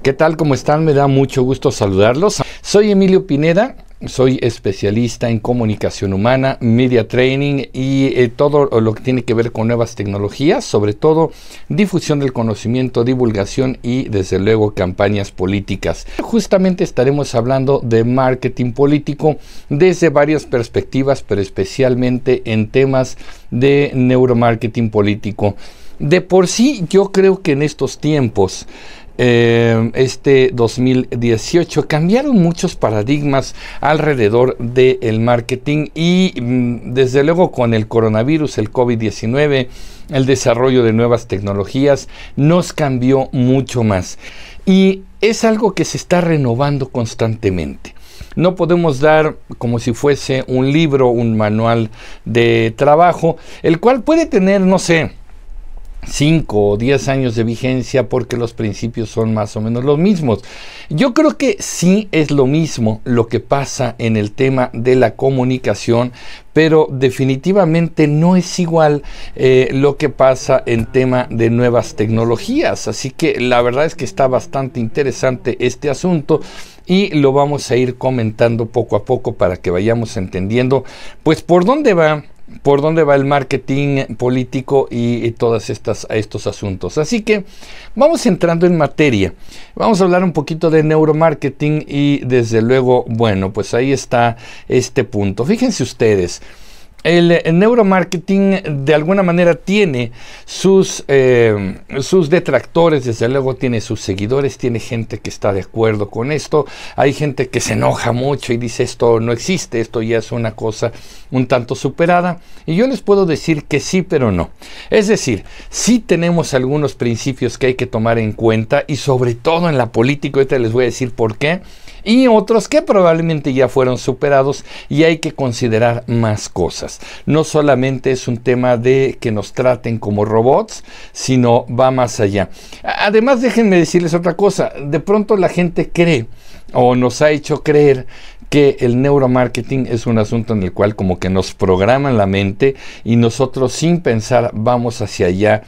¿Qué tal? ¿Cómo están? Me da mucho gusto saludarlos. Soy Emilio Pineda, soy especialista en comunicación humana, media training y todo lo que tiene que ver con nuevas tecnologías, sobre todo difusión del conocimiento, divulgación y desde luego campañas políticas. Justamente estaremos hablando de marketing político desde varias perspectivas, pero especialmente en temas de neuromarketing político. De por sí, yo creo que en estos tiempos, este 2018 cambiaron muchos paradigmas alrededor del marketing y desde luego con el coronavirus, el COVID-19, el desarrollo de nuevas tecnologías nos cambió mucho más y es algo que se está renovando constantemente. No podemos dar como si fuese un libro, un manual de trabajo, el cual puede tener, no sé, 5 o 10 años de vigencia porque los principios son más o menos los mismos. Yo creo que sí es lo mismo lo que pasa en el tema de la comunicación, pero definitivamente no es igual lo que pasa en tema de nuevas tecnologías. Así que la verdad es que está bastante interesante este asunto y lo vamos a ir comentando poco a poco para que vayamos entendiendo pues por dónde va el marketing político y todos estos asuntos. Así que vamos entrando en materia. Vamos a hablar un poquito de neuromarketing y desde luego, bueno, pues ahí está este punto. Fíjense ustedes, el neuromarketing de alguna manera tiene sus detractores, desde luego tiene sus seguidores, tiene gente que está de acuerdo con esto, hay gente que se enoja mucho y dice esto no existe, esto ya es una cosa un tanto superada, y yo les puedo decir que sí, pero no. Es decir, sí tenemos algunos principios que hay que tomar en cuenta y sobre todo en la política, ahorita les voy a decir por qué, y otros que probablemente ya fueron superados y hay que considerar más cosas. No solamente es un tema de que nos traten como robots, sino va más allá. Además, déjenme decirles otra cosa. De pronto la gente cree o nos ha hecho creer que el neuromarketing es un asunto en el cual como que nos programan la mente y nosotros sin pensar vamos hacia allá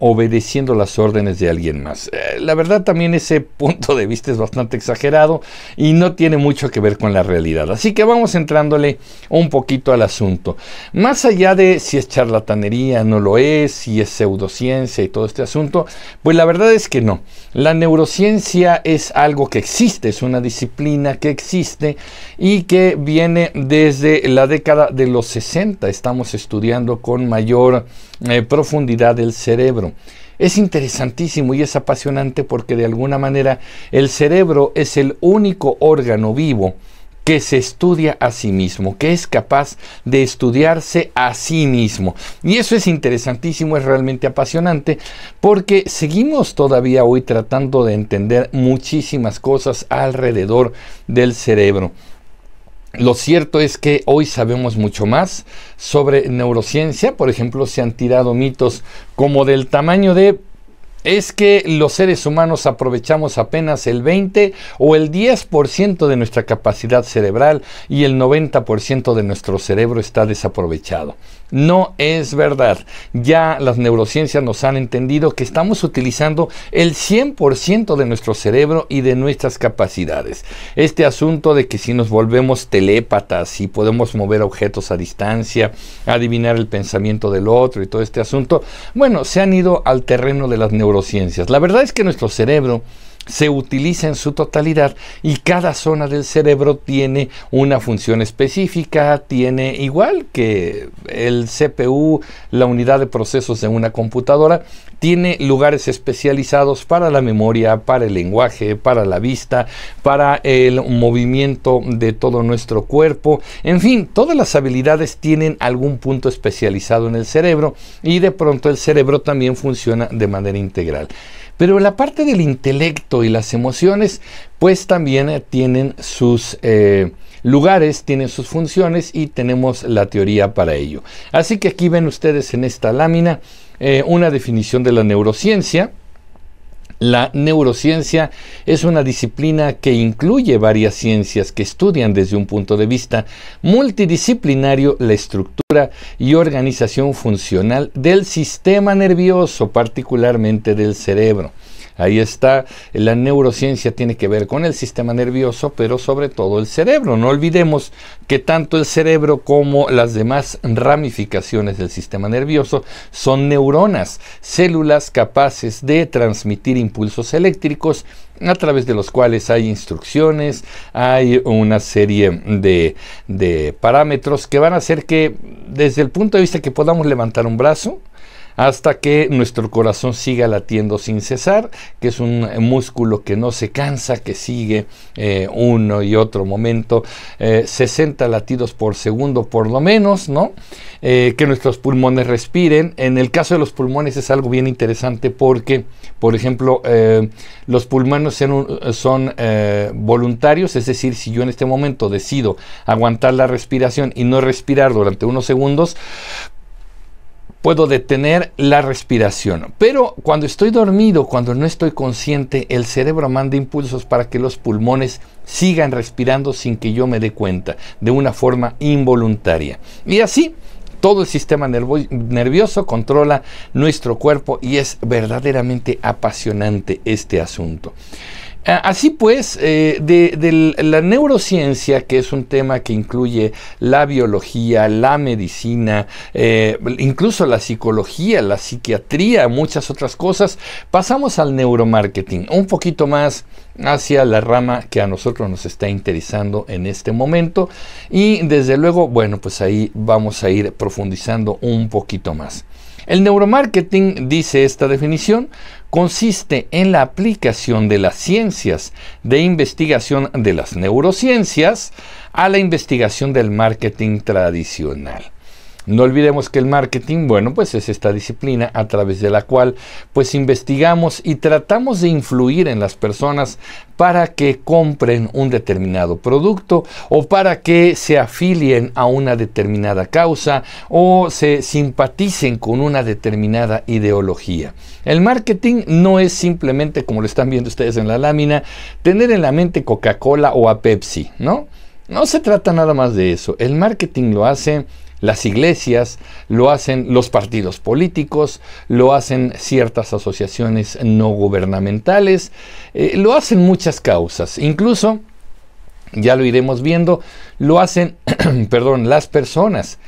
obedeciendo las órdenes de alguien más. La verdad también ese punto de vista es bastante exagerado y no tiene mucho que ver con la realidad. Así que vamos entrándole un poquito al asunto. Más allá de si es charlatanería, no lo es, si es pseudociencia y todo este asunto, pues la verdad es que no. La neurociencia es algo que existe, es una disciplina que existe y que viene desde la década de los 60. Estamos estudiando con mayor profundidad el cerebro. Es interesantísimo y es apasionante porque de alguna manera el cerebro es el único órgano vivo que se estudia a sí mismo, que es capaz de estudiarse a sí mismo. Y eso es interesantísimo, es realmente apasionante, porque seguimos todavía hoy tratando de entender muchísimas cosas alrededor del cerebro. Lo cierto es que hoy sabemos mucho más sobre neurociencia. Por ejemplo, se han tirado mitos como del tamaño de es que los seres humanos aprovechamos apenas el 20 o el 10% de nuestra capacidad cerebral y el 90% de nuestro cerebro está desaprovechado. No es verdad. Ya las neurociencias nos han entendido que estamos utilizando el 100% de nuestro cerebro y de nuestras capacidades. Este asunto de que si nos volvemos telépatas y podemos mover objetos a distancia, adivinar el pensamiento del otro y todo este asunto, bueno, se han ido al terreno de las neurociencias. La verdad es que nuestro cerebro se utiliza en su totalidad y cada zona del cerebro tiene una función específica, tiene igual que el CPU, la unidad de procesos de una computadora, tiene lugares especializados para la memoria, para el lenguaje, para la vista, para el movimiento de todo nuestro cuerpo. En fin, todas las habilidades tienen algún punto especializado en el cerebro y de pronto el cerebro también funciona de manera integral. Pero la parte del intelecto y las emociones, pues también tienen sus lugares, tienen sus funciones y tenemos la teoría para ello. Así que aquí ven ustedes en esta lámina una definición de la neurociencia. La neurociencia es una disciplina que incluye varias ciencias que estudian desde un punto de vista multidisciplinario la estructura y organización funcional del sistema nervioso, particularmente del cerebro. Ahí está, la neurociencia tiene que ver con el sistema nervioso, pero sobre todo el cerebro. No olvidemos que tanto el cerebro como las demás ramificaciones del sistema nervioso son neuronas, células capaces de transmitir impulsos eléctricos a través de los cuales hay instrucciones, hay una serie de parámetros que van a hacer que, desde el punto de vista que podamos levantar un brazo, hasta que nuestro corazón siga latiendo sin cesar, que es un músculo que no se cansa, que sigue uno y otro momento, 60 latidos por segundo por lo menos, ¿no? Que nuestros pulmones respiren. En el caso de los pulmones es algo bien interesante porque, por ejemplo, los pulmones son voluntarios, es decir, si yo en este momento decido aguantar la respiración y no respirar durante unos segundos, puedo detener la respiración. Pero cuando estoy dormido, cuando no estoy consciente, el cerebro manda impulsos para que los pulmones sigan respirando sin que yo me dé cuenta, de una forma involuntaria. Y así, todo el sistema nervioso controla nuestro cuerpo y es verdaderamente apasionante este asunto. Así pues, de la neurociencia, que es un tema que incluye la biología, la medicina, incluso la psicología, la psiquiatría, muchas otras cosas, pasamos al neuromarketing, un poquito más hacia la rama que a nosotros nos está interesando en este momento, y desde luego, bueno, pues ahí vamos a ir profundizando un poquito más. El neuromarketing, dice esta definición, consiste en la aplicación de las ciencias de investigación de las neurociencias a la investigación del marketing tradicional. No olvidemos que el marketing, bueno, pues es esta disciplina a través de la cual pues investigamos y tratamos de influir en las personas para que compren un determinado producto o para que se afilien a una determinada causa o se simpaticen con una determinada ideología. El marketing no es simplemente, como lo están viendo ustedes en la lámina, tener en la mente Coca-Cola o a Pepsi, ¿no? No se trata nada más de eso. El marketing lo hace las iglesias, lo hacen los partidos políticos, lo hacen ciertas asociaciones no gubernamentales, lo hacen muchas causas. Incluso, ya lo iremos viendo, lo hacen perdón, las personas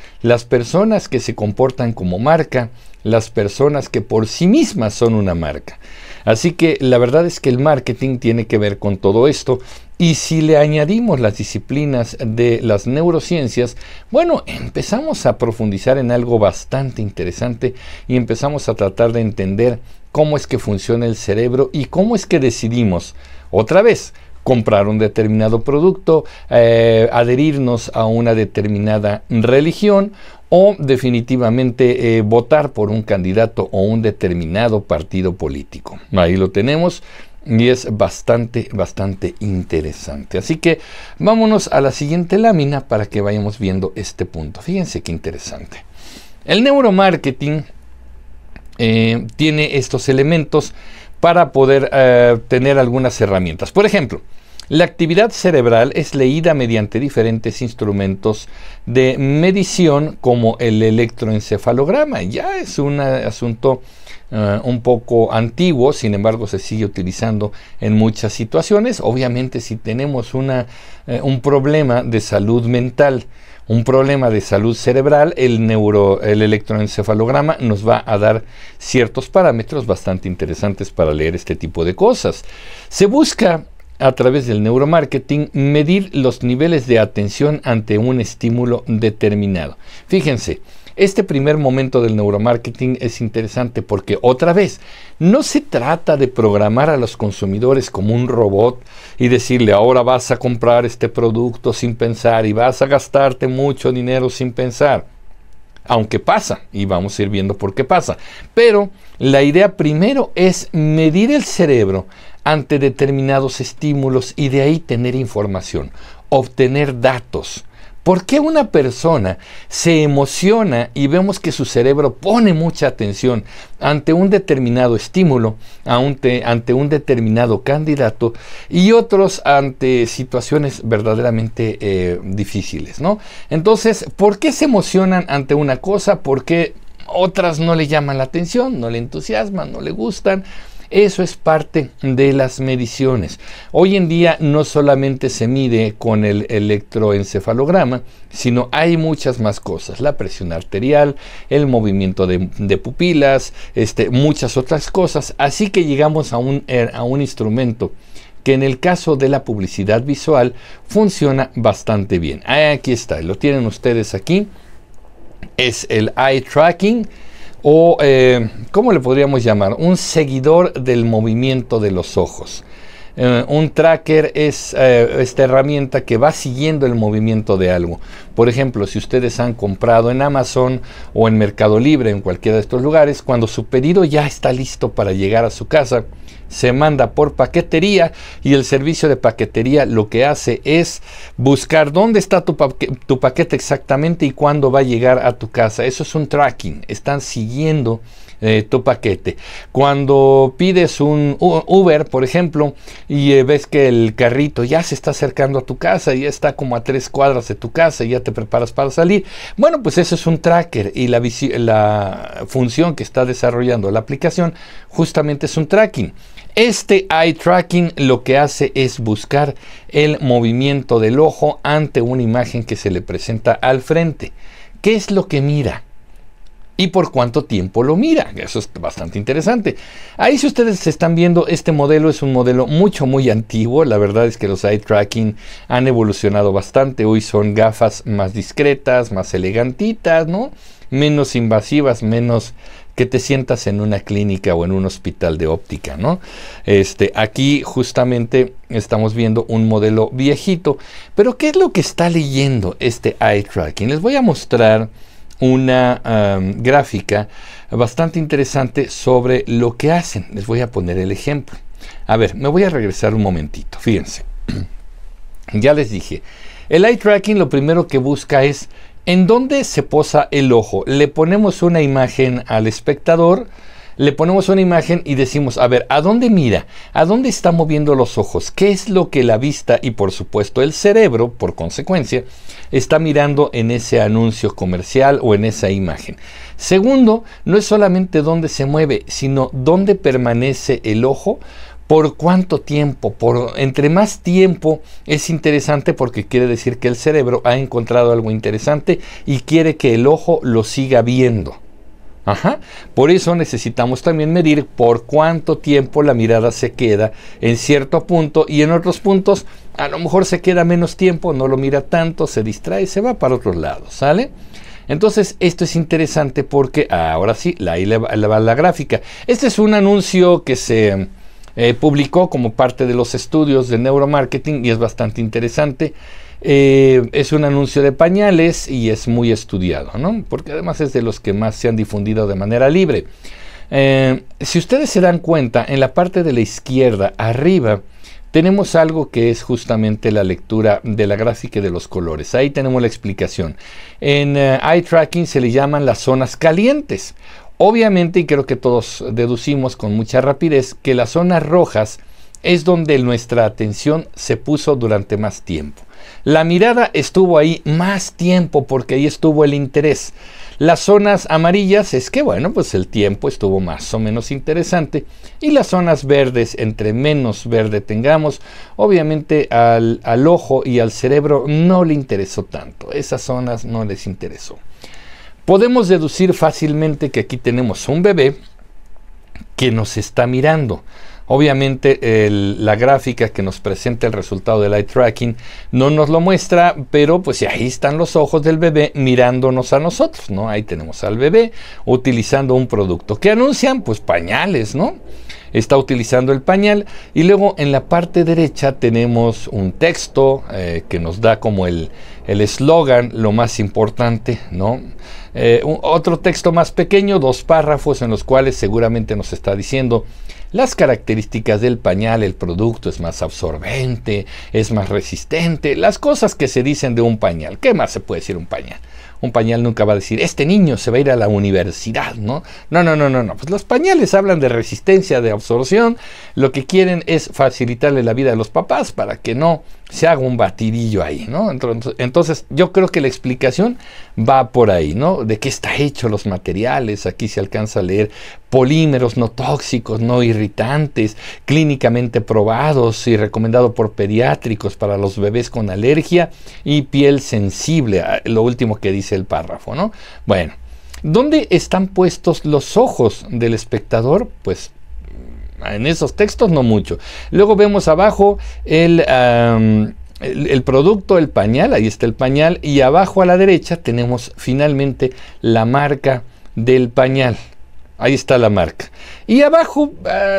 que se comportan como marca, las personas que por sí mismas son una marca. Así que la verdad es que el marketing tiene que ver con todo esto, y si le añadimos las disciplinas de las neurociencias, bueno, empezamos a profundizar en algo bastante interesante y empezamos a tratar de entender cómo es que funciona el cerebro y cómo es que decidimos, otra vez, comprar un determinado producto, adherirnos a una determinada religión o definitivamente votar por un candidato o un determinado partido político. Ahí lo tenemos y es bastante interesante. Así que vámonos a la siguiente lámina para que vayamos viendo este punto. Fíjense qué interesante. El neuromarketing tiene estos elementos para poder tener algunas herramientas. Por ejemplo, la actividad cerebral es leída mediante diferentes instrumentos de medición como el electroencefalograma. Ya es un asunto un poco antiguo, sin embargo se sigue utilizando en muchas situaciones. Obviamente, si tenemos un problema de salud mental, un problema de salud cerebral, el electroencefalograma nos va a dar ciertos parámetros bastante interesantes para leer este tipo de cosas. Se busca a través del neuromarketing medir los niveles de atención ante un estímulo determinado. Fíjense, este primer momento del neuromarketing es interesante porque, otra vez, no se trata de programar a los consumidores como un robot y decirle ahora vas a comprar este producto sin pensar y vas a gastarte mucho dinero sin pensar. Aunque pasa, y vamos a ir viendo por qué pasa. Pero la idea primero es medir el cerebro ante determinados estímulos y de ahí tener información, obtener datos. ¿Por qué una persona se emociona y vemos que su cerebro pone mucha atención ante un determinado estímulo, ante un determinado candidato y otros ante situaciones verdaderamente difíciles, ¿no? Entonces, ¿por qué se emocionan ante una cosa? ¿Por qué otras no le llaman la atención, no le entusiasman, no le gustan? Eso es parte de las mediciones. Hoy en día no solamente se mide con el electroencefalograma, sino hay muchas más cosas. La presión arterial, el movimiento de pupilas, muchas otras cosas. Así que llegamos a un instrumento que en el caso de la publicidad visual funciona bastante bien. Aquí está, lo tienen ustedes aquí. Es el eye tracking, o ¿cómo le podríamos llamar? Un seguidor del movimiento de los ojos. Un tracker es esta herramienta que va siguiendo el movimiento de algo. Por ejemplo, si ustedes han comprado en Amazon o en Mercado Libre, en cualquiera de estos lugares, cuando su pedido ya está listo para llegar a su casa, se manda por paquetería y el servicio de paquetería lo que hace es buscar dónde está tu paquete exactamente y cuándo va a llegar a tu casa. Eso es un tracking. Están siguiendo tu paquete. Cuando pides un Uber, por ejemplo, y ves que el carrito ya se está acercando a tu casa, ya está como a 3 cuadras de tu casa y ya te preparas para salir, bueno, pues eso es un tracker, y la función que está desarrollando la aplicación justamente es un tracking. Este eye tracking lo que hace es buscar el movimiento del ojo ante una imagen que se le presenta al frente. ¿Qué es lo que mira? ¿Y por cuánto tiempo lo mira? Eso es bastante interesante. Ahí, si ustedes están viendo, este modelo es un modelo muy antiguo. La verdad es que los eye tracking han evolucionado bastante. Hoy son gafas más discretas, más elegantitas, ¿no? Menos invasivas, menos que te sientas en una clínica o en un hospital de óptica, ¿no? Aquí justamente estamos viendo un modelo viejito. Pero ¿qué es lo que está leyendo este eye tracking? Les voy a mostrar una gráfica bastante interesante sobre lo que hacen. Les voy a poner el ejemplo. A ver, me voy a regresar un momentito. Fíjense. Ya les dije, el eye tracking lo primero que busca es en dónde se posa el ojo. Le ponemos una imagen al espectador, le ponemos una imagen y decimos, a ver, ¿a dónde mira? ¿A dónde está moviendo los ojos? ¿Qué es lo que la vista y por supuesto el cerebro, por consecuencia, está mirando en ese anuncio comercial o en esa imagen? Segundo, no es solamente dónde se mueve, sino dónde permanece el ojo. ¿Por cuánto tiempo? Entre más tiempo es interesante, porque quiere decir que el cerebro ha encontrado algo interesante y quiere que el ojo lo siga viendo. Por eso necesitamos también medir por cuánto tiempo la mirada se queda en cierto punto, y en otros puntos a lo mejor se queda menos tiempo, no lo mira tanto, se distrae, se va para otros lados, ¿sale? Entonces esto es interesante porque ahora sí, ahí le va la gráfica. Este es un anuncio que se publicó como parte de los estudios de neuromarketing y es bastante interesante. Es un anuncio de pañales y es muy estudiado, ¿no? Porque además es de los que más se han difundido de manera libre. Si ustedes se dan cuenta, en la parte de la izquierda arriba tenemos algo que es justamente la lectura de la gráfica de los colores. Ahí tenemos la explicación. En eye tracking se le llaman las zonas calientes. Obviamente, y creo que todos deducimos con mucha rapidez, que las zonas rojas es donde nuestra atención se puso durante más tiempo. La mirada estuvo ahí más tiempo porque ahí estuvo el interés. Las zonas amarillas es que, bueno, pues el tiempo estuvo más o menos interesante. Y las zonas verdes, entre menos verde tengamos, obviamente al ojo y al cerebro no le interesó tanto. Esas zonas no les interesó. Podemos deducir fácilmente que aquí tenemos un bebé que nos está mirando. Obviamente la gráfica que nos presenta el resultado del eye tracking no nos lo muestra, pero pues ahí están los ojos del bebé mirándonos a nosotros, ¿no? Ahí tenemos al bebé utilizando un producto. ¿Qué anuncian? Pues pañales, ¿no? Está utilizando el pañal, y luego en la parte derecha tenemos un texto que nos da como el eslogan, lo más importante, ¿no? Otro texto más pequeño, 2 párrafos en los cuales seguramente nos está diciendo las características del pañal. El producto es más absorbente, es más resistente, las cosas que se dicen de un pañal. ¿Qué más se puede decir un pañal? Un pañal nunca va a decir, este niño se va a ir a la universidad, ¿no? No. Pues los pañales hablan de resistencia, de absorción. Lo que quieren es facilitarle la vida a los papás para que no se haga un batidillo ahí, ¿no? Entonces, yo creo que la explicación va por ahí, ¿no? De qué está hecho los materiales. Aquí se alcanza a leer polímeros no tóxicos, no irritantes, clínicamente probados y recomendado por pediátricos para los bebés con alergia y piel sensible, lo último que dice el párrafo, ¿no? Bueno, ¿dónde están puestos los ojos del espectador? Pues en esos textos no mucho. Luego vemos abajo el producto, el pañal, ahí está el pañal, y abajo a la derecha tenemos finalmente la marca del pañal. Ahí está la marca. Y abajo,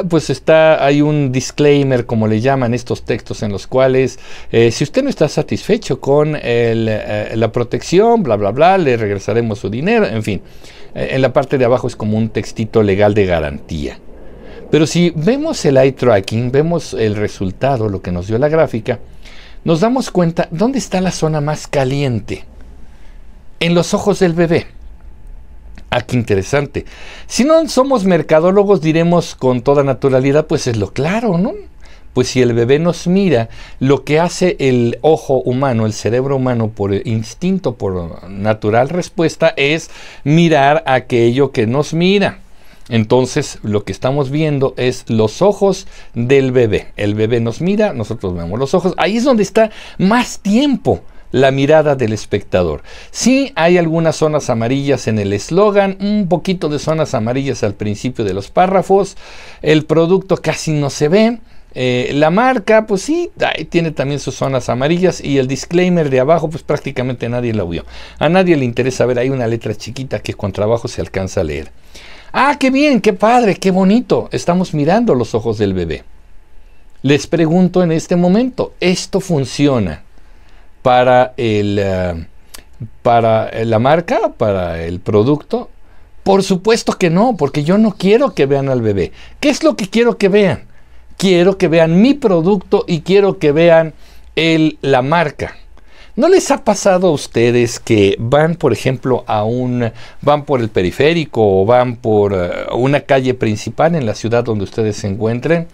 pues hay un disclaimer, como le llaman estos textos, en los cuales, si usted no está satisfecho con la protección, bla, bla, bla, le regresaremos su dinero, en fin. En la parte de abajo es como un textito legal de garantía. Pero si vemos el eye tracking, vemos el resultado, lo que nos dio la gráfica, nos damos cuenta dónde está la zona más caliente. En los ojos del bebé. Ah, qué interesante. Si no somos mercadólogos, diremos con toda naturalidad, pues es lo claro, ¿no? Pues si el bebé nos mira, lo que hace el ojo humano, el cerebro humano, por instinto, por natural respuesta, es mirar aquello que nos mira. Entonces, lo que estamos viendo es los ojos del bebé. El bebé nos mira, nosotros vemos los ojos. Ahí es donde está más tiempo la mirada del espectador. Sí, hay algunas zonas amarillas en el eslogan, un poquito de zonas amarillas al principio de los párrafos. El producto casi no se ve. La marca, pues sí, tiene también sus zonas amarillas, y el disclaimer de abajo, pues prácticamente nadie lo vio. A nadie le interesa ver ahí una letra chiquita que con trabajo se alcanza a leer. ¡Ah, qué bien, qué padre, qué bonito! Estamos mirando los ojos del bebé. Les pregunto en este momento, ¿esto funciona para la marca, para el producto? Por supuesto que no, porque yo no quiero que vean al bebé. ¿Qué es lo que quiero que vean? Quiero que vean mi producto y quiero que vean la marca. ¿No les ha pasado a ustedes que van, por ejemplo, van por el periférico o van por una calle principal en la ciudad donde ustedes se encuentren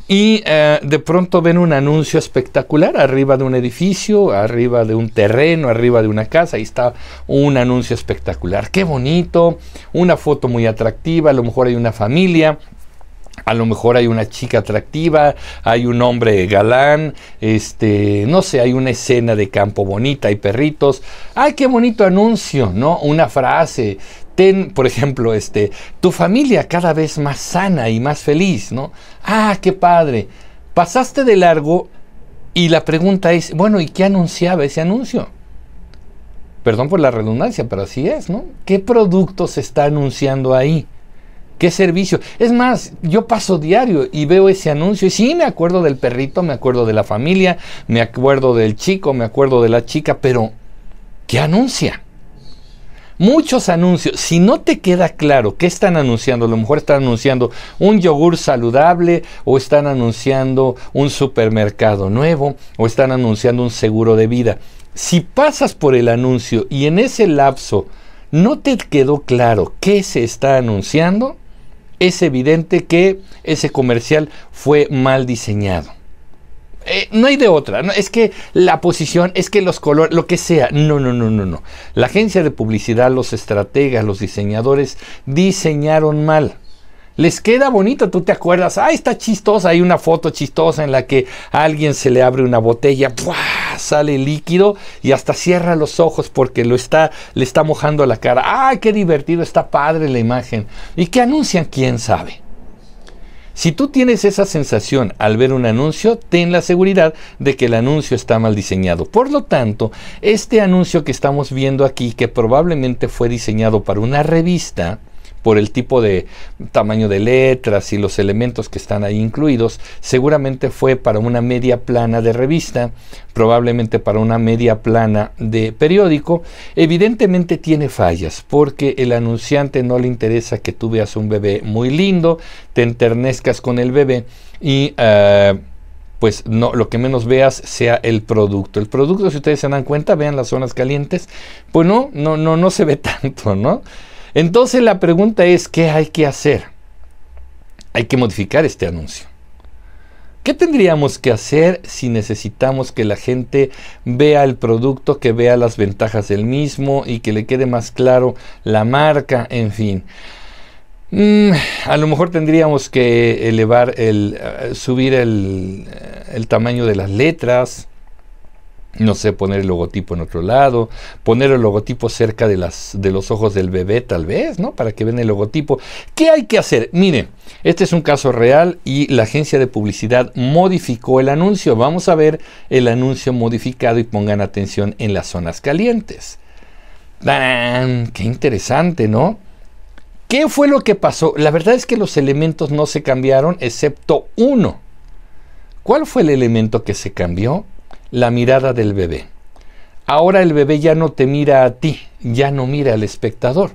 y de pronto ven un anuncio espectacular arriba de un edificio, arriba de un terreno, arriba de una casa? Ahí está un anuncio espectacular. ¡Qué bonito! Una foto muy atractiva, a lo mejor hay una familia. A lo mejor hay una chica atractiva, hay un hombre galán, no sé, hay una escena de campo bonita, hay perritos. ¡Ay, qué bonito anuncio!, ¿no? Una frase, por ejemplo, tu familia cada vez más sana y más feliz, ¿no? ¡Ah, qué padre! Pasaste de largo y la pregunta es, bueno, ¿y qué anunciaba ese anuncio? Perdón por la redundancia, pero así es, ¿no? ¿Qué producto se está anunciando ahí? ¿Qué servicio? Es más, yo paso diario y veo ese anuncio y sí, me acuerdo del perrito, me acuerdo de la familia, me acuerdo del chico, me acuerdo de la chica, pero ¿qué anuncia? Muchos anuncios. Si no te queda claro qué están anunciando, a lo mejor están anunciando un yogur saludable, o están anunciando un supermercado nuevo, o están anunciando un seguro de vida. Si pasas por el anuncio y en ese lapso no te quedó claro qué se está anunciando, es evidente que ese comercial fue mal diseñado. No hay de otra, ¿no? Es que la posición, es que los colores, lo que sea. No. La agencia de publicidad, los estrategas, los diseñadores diseñaron mal. Les queda bonito, tú te acuerdas, está chistosa, hay una foto chistosa en la que a alguien se le abre una botella, ¡puah!, sale líquido y hasta cierra los ojos porque le está mojando la cara. ¡Ay, qué divertido! Está padre la imagen. ¿Y qué anuncian? ¿Quién sabe? Si tú tienes esa sensación al ver un anuncio, ten la seguridad de que el anuncio está mal diseñado. Por lo tanto, este anuncio que estamos viendo aquí, que probablemente fue diseñado para una revista, por el tipo de tamaño de letras y los elementos que están ahí incluidos, seguramente fue para una media plana de revista, probablemente para una media plana de periódico. Evidentemente tiene fallas, porque el anunciante no le interesa que tú veas un bebé muy lindo, te enternezcas con el bebé y pues no, lo que menos veas sea el producto. El producto, si ustedes se dan cuenta, vean las zonas calientes, pues no se ve tanto, ¿no? Entonces la pregunta es, ¿qué hay que hacer? Hay que modificar este anuncio. ¿Qué tendríamos que hacer si necesitamos que la gente vea el producto, que vea las ventajas del mismo y que le quede más claro la marca, en fin? A lo mejor tendríamos que subir el tamaño de las letras, no sé, poner el logotipo en otro lado, poner el logotipo cerca de los ojos del bebé tal vez, ¿no? Para que vean el logotipo. ¿Qué hay que hacer? Miren, este es un caso real y la agencia de publicidad modificó el anuncio. Vamos a ver el anuncio modificado y pongan atención en las zonas calientes. ¡Tarán! ¡Qué interesante!, ¿no? ¿Qué fue lo que pasó? La verdad es que los elementos no se cambiaron excepto uno. ¿Cuál fue el elemento que se cambió? La mirada del bebé. Ahora el bebé ya no te mira a ti, ya no mira al espectador.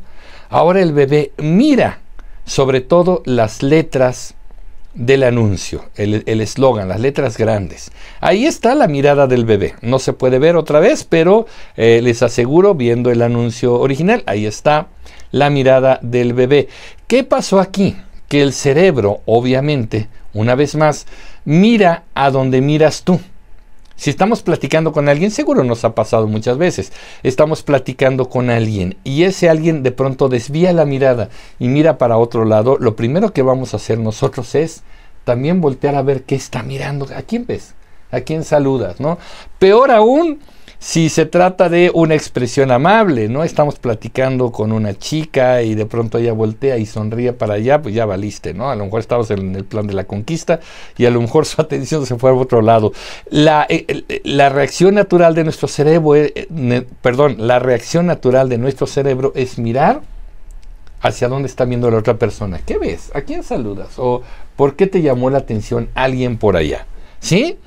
Ahora el bebé mira sobre todo las letras del anuncio, el eslogan, las letras grandes. Ahí está la mirada del bebé. No se puede ver otra vez, pero les aseguro, viendo el anuncio original, ahí está la mirada del bebé. ¿Qué pasó aquí? Que el cerebro, obviamente, una vez más, mira a donde miras tú. Si estamos platicando con alguien, seguro nos ha pasado muchas veces, estamos platicando con alguien y ese alguien de pronto desvía la mirada y mira para otro lado, lo primero que vamos a hacer nosotros es también voltear a ver qué está mirando. ¿A quién ves? ¿A quién saludas? ¿No? Peor aún, si se trata de una expresión amable, ¿no? Estamos platicando con una chica y de pronto ella voltea y sonríe para allá, pues ya valiste, ¿no? A lo mejor estamos en el plan de la conquista y a lo mejor su atención se fue a otro lado. La reacción natural de nuestro cerebro, la reacción natural de nuestro cerebro es mirar hacia dónde está viendo la otra persona. ¿Qué ves? ¿A quién saludas? ¿O por qué te llamó la atención alguien por allá? ¿Sí?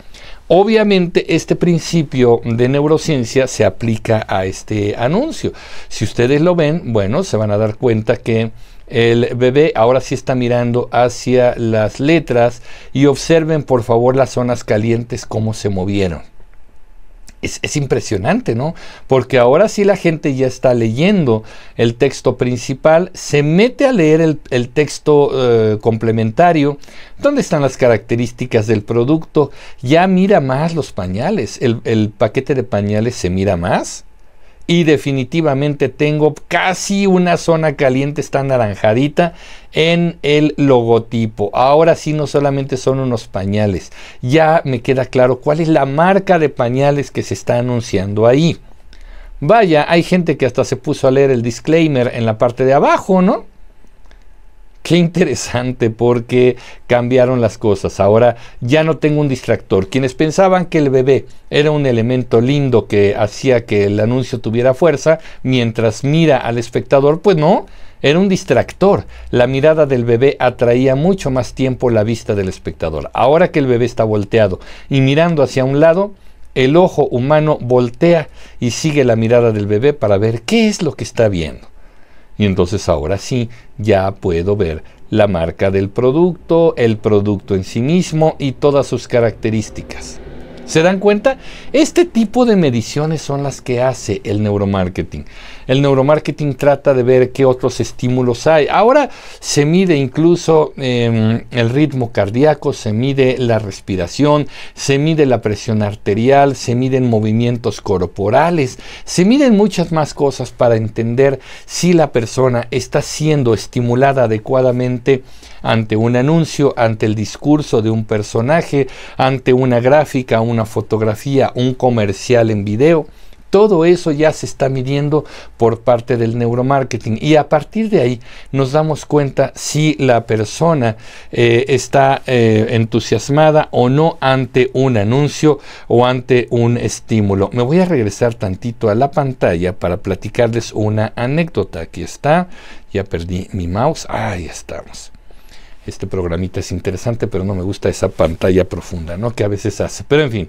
Obviamente este principio de neurociencia se aplica a este anuncio. Si ustedes lo ven, bueno, se van a dar cuenta que el bebé ahora sí está mirando hacia las letras y observen por favor las zonas calientes cómo se movieron. Es impresionante, ¿no? Porque ahora sí la gente ya está leyendo el texto principal, se mete a leer el texto complementario, donde están las características del producto, ya mira más los pañales, el paquete de pañales se mira más. Y definitivamente tengo casi una zona caliente, está anaranjadita en el logotipo. Ahora sí no solamente son unos pañales, ya me queda claro cuál es la marca de pañales que se está anunciando ahí. Vaya, hay gente que hasta se puso a leer el disclaimer en la parte de abajo, ¿no? Qué interesante, porque cambiaron las cosas. Ahora ya no tengo un distractor. Quienes pensaban que el bebé era un elemento lindo que hacía que el anuncio tuviera fuerza mientras mira al espectador, pues no, era un distractor. La mirada del bebé atraía mucho más tiempo la vista del espectador. Ahora que el bebé está volteado y mirando hacia un lado, el ojo humano voltea y sigue la mirada del bebé para ver qué es lo que está viendo. Y entonces ahora sí, ya puedo ver la marca del producto, el producto en sí mismo y todas sus características. ¿Se dan cuenta? Este tipo de mediciones son las que hace el neuromarketing. El neuromarketing trata de ver qué otros estímulos hay. Ahora se mide incluso el ritmo cardíaco, se mide la respiración, se mide la presión arterial, se miden movimientos corporales, se miden muchas más cosas para entender si la persona está siendo estimulada adecuadamente ante un anuncio, ante el discurso de un personaje, ante una gráfica, una fotografía, un comercial en video. Todo eso ya se está midiendo por parte del neuromarketing y a partir de ahí nos damos cuenta si la persona está entusiasmada o no ante un anuncio o ante un estímulo. Me voy a regresar tantito a la pantalla para platicarles una anécdota. Aquí está, ya perdí mi mouse, ahí estamos. Este programita es interesante, pero no me gusta esa pantalla profunda, ¿no? Que a veces hace. Pero en fin,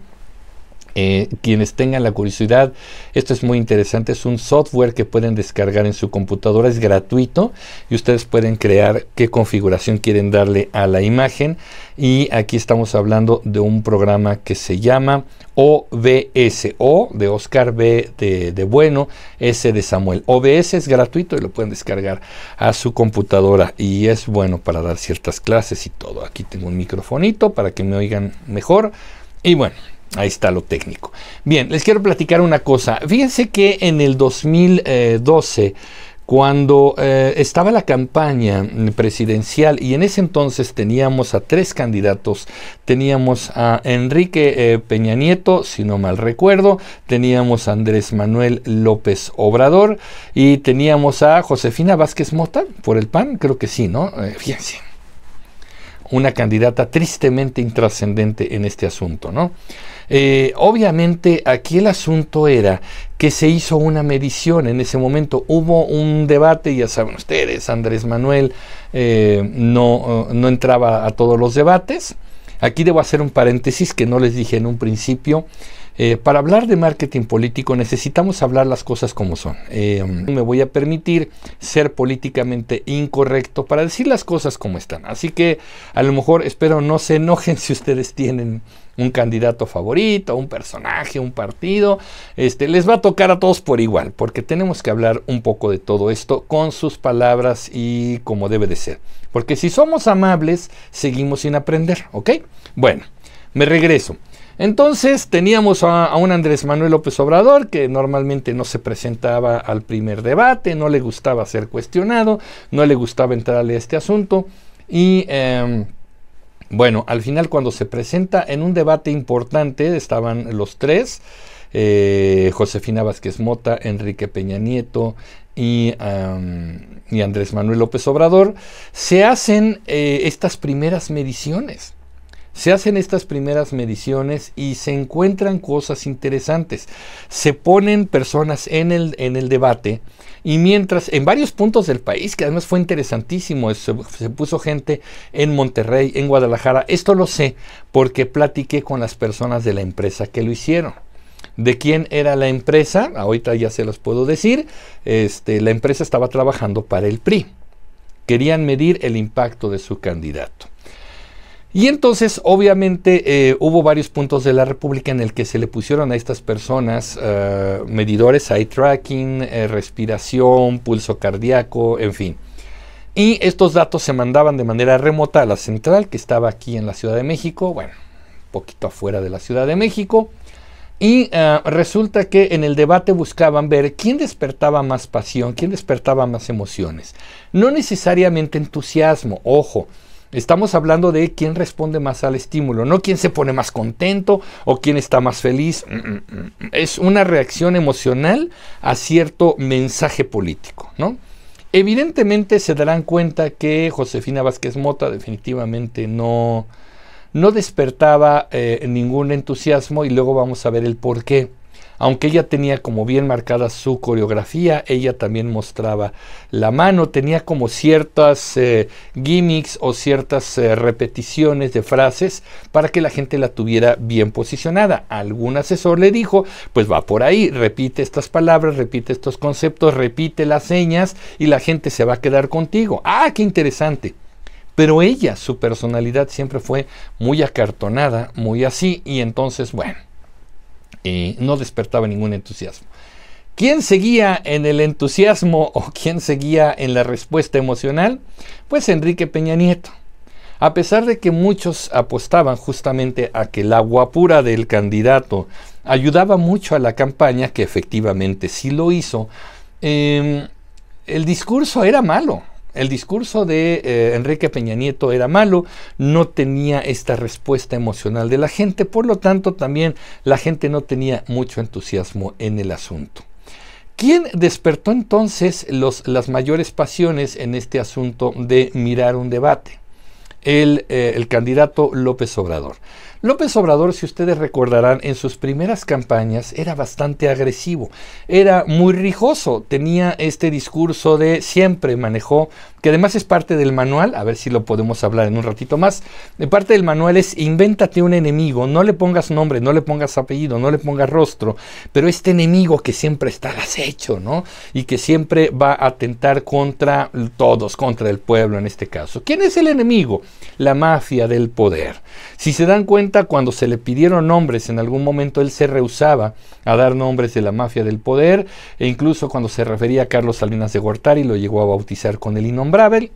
Quienes tengan la curiosidad, esto es muy interesante, es un software que pueden descargar en su computadora, es gratuito y ustedes pueden crear qué configuración quieren darle a la imagen. Y aquí estamos hablando de un programa que se llama OBS, O de Oscar, B de bueno, S de Samuel. OBS es gratuito y lo pueden descargar a su computadora y es bueno para dar ciertas clases y todo. Aquí tengo un microfonito para que me oigan mejor y bueno, ahí está lo técnico. Bien, les quiero platicar una cosa. Fíjense que en el 2012, cuando estaba la campaña presidencial y en ese entonces teníamos a 3 candidatos, teníamos a Enrique Peña Nieto, si no mal recuerdo, teníamos a Andrés Manuel López Obrador y teníamos a Josefina Vázquez Mota por el PAN, creo que sí, ¿no? Fíjense, una candidata tristemente intrascendente en este asunto, ¿no? Obviamente aquí el asunto era que se hizo una medición en ese momento, hubo un debate, ya saben ustedes, Andrés Manuel no entraba a todos los debates. Aquí debo hacer un paréntesis que no les dije en un principio. Para hablar de marketing político necesitamos hablar las cosas como son. Me voy a permitir ser políticamente incorrecto para decir las cosas como están. Así que a lo mejor espero no se enojen si ustedes tienen un candidato favorito, un personaje, un partido. Les va a tocar a todos por igual, porque tenemos que hablar un poco de todo esto con sus palabras y como debe de ser. Porque si somos amables, seguimos sin aprender, ¿ok? Bueno, me regreso. Entonces teníamos a un Andrés Manuel López Obrador que normalmente no se presentaba al primer debate, no le gustaba ser cuestionado, no le gustaba entrarle a este asunto y bueno, al final cuando se presenta en un debate importante, estaban los 3, Josefina Vázquez Mota, Enrique Peña Nieto y Andrés Manuel López Obrador, se hacen estas primeras mediciones. Se hacen estas primeras mediciones y se encuentran cosas interesantes. Se ponen personas en el debate y mientras en varios puntos del país, que además fue interesantísimo, se puso gente en Monterrey, en Guadalajara. Esto lo sé porque platiqué con las personas de la empresa que lo hicieron. ¿De quién era la empresa? Ahorita ya se los puedo decir. La empresa estaba trabajando para el PRI. Querían medir el impacto de su candidato. Y entonces, obviamente, hubo varios puntos de la República en el que se le pusieron a estas personas medidores, eye tracking, respiración, pulso cardíaco, en fin. Y estos datos se mandaban de manera remota a la central, que estaba aquí en la Ciudad de México, bueno, un poquito afuera de la Ciudad de México. Y resulta que en el debate buscaban ver quién despertaba más pasión, quién despertaba más emociones. No necesariamente entusiasmo, ojo. Estamos hablando de quién responde más al estímulo, no quién se pone más contento o quién está más feliz. Es una reacción emocional a cierto mensaje político, ¿no? Evidentemente se darán cuenta que Josefina Vázquez Mota definitivamente no despertaba ningún entusiasmo y luego vamos a ver el por qué. Aunque ella tenía como bien marcada su coreografía, ella también mostraba la mano, tenía como ciertas gimmicks o ciertas repeticiones de frases para que la gente la tuviera bien posicionada. Algún asesor le dijo, pues va por ahí, repite estas palabras, repite estos conceptos, repite las señas y la gente se va a quedar contigo. ¡Ah, qué interesante! Pero ella, su personalidad siempre fue muy acartonada, muy así, y entonces, bueno, no despertaba ningún entusiasmo. ¿Quién seguía en el entusiasmo o quién seguía en la respuesta emocional? Pues Enrique Peña Nieto. A pesar de que muchos apostaban justamente a que la guapura del candidato ayudaba mucho a la campaña, que efectivamente sí lo hizo, el discurso era malo. El discurso de Enrique Peña Nieto era malo, no tenía esta respuesta emocional de la gente, por lo tanto también la gente no tenía mucho entusiasmo en el asunto. ¿Quién despertó entonces las mayores pasiones en este asunto de mirar un debate? El candidato López Obrador. López Obrador, si ustedes recordarán, en sus primeras campañas era bastante agresivo, era muy rijoso, tenía este discurso de siempre manejó, que además es parte del manual, a ver si lo podemos hablar en un ratito más, de parte del manual es invéntate un enemigo, no le pongas nombre, no le pongas apellido, no le pongas rostro, pero este enemigo que siempre está al acecho, ¿no? Y que siempre va a atentar contra todos, contra el pueblo en este caso. ¿Quién es el enemigo? La mafia del poder. Si se dan cuenta, cuando se le pidieron nombres, en algún momento él se rehusaba a dar nombres de la mafia del poder, e incluso cuando se refería a Carlos Salinas de Gortari, lo llegó a bautizar con el innombrable.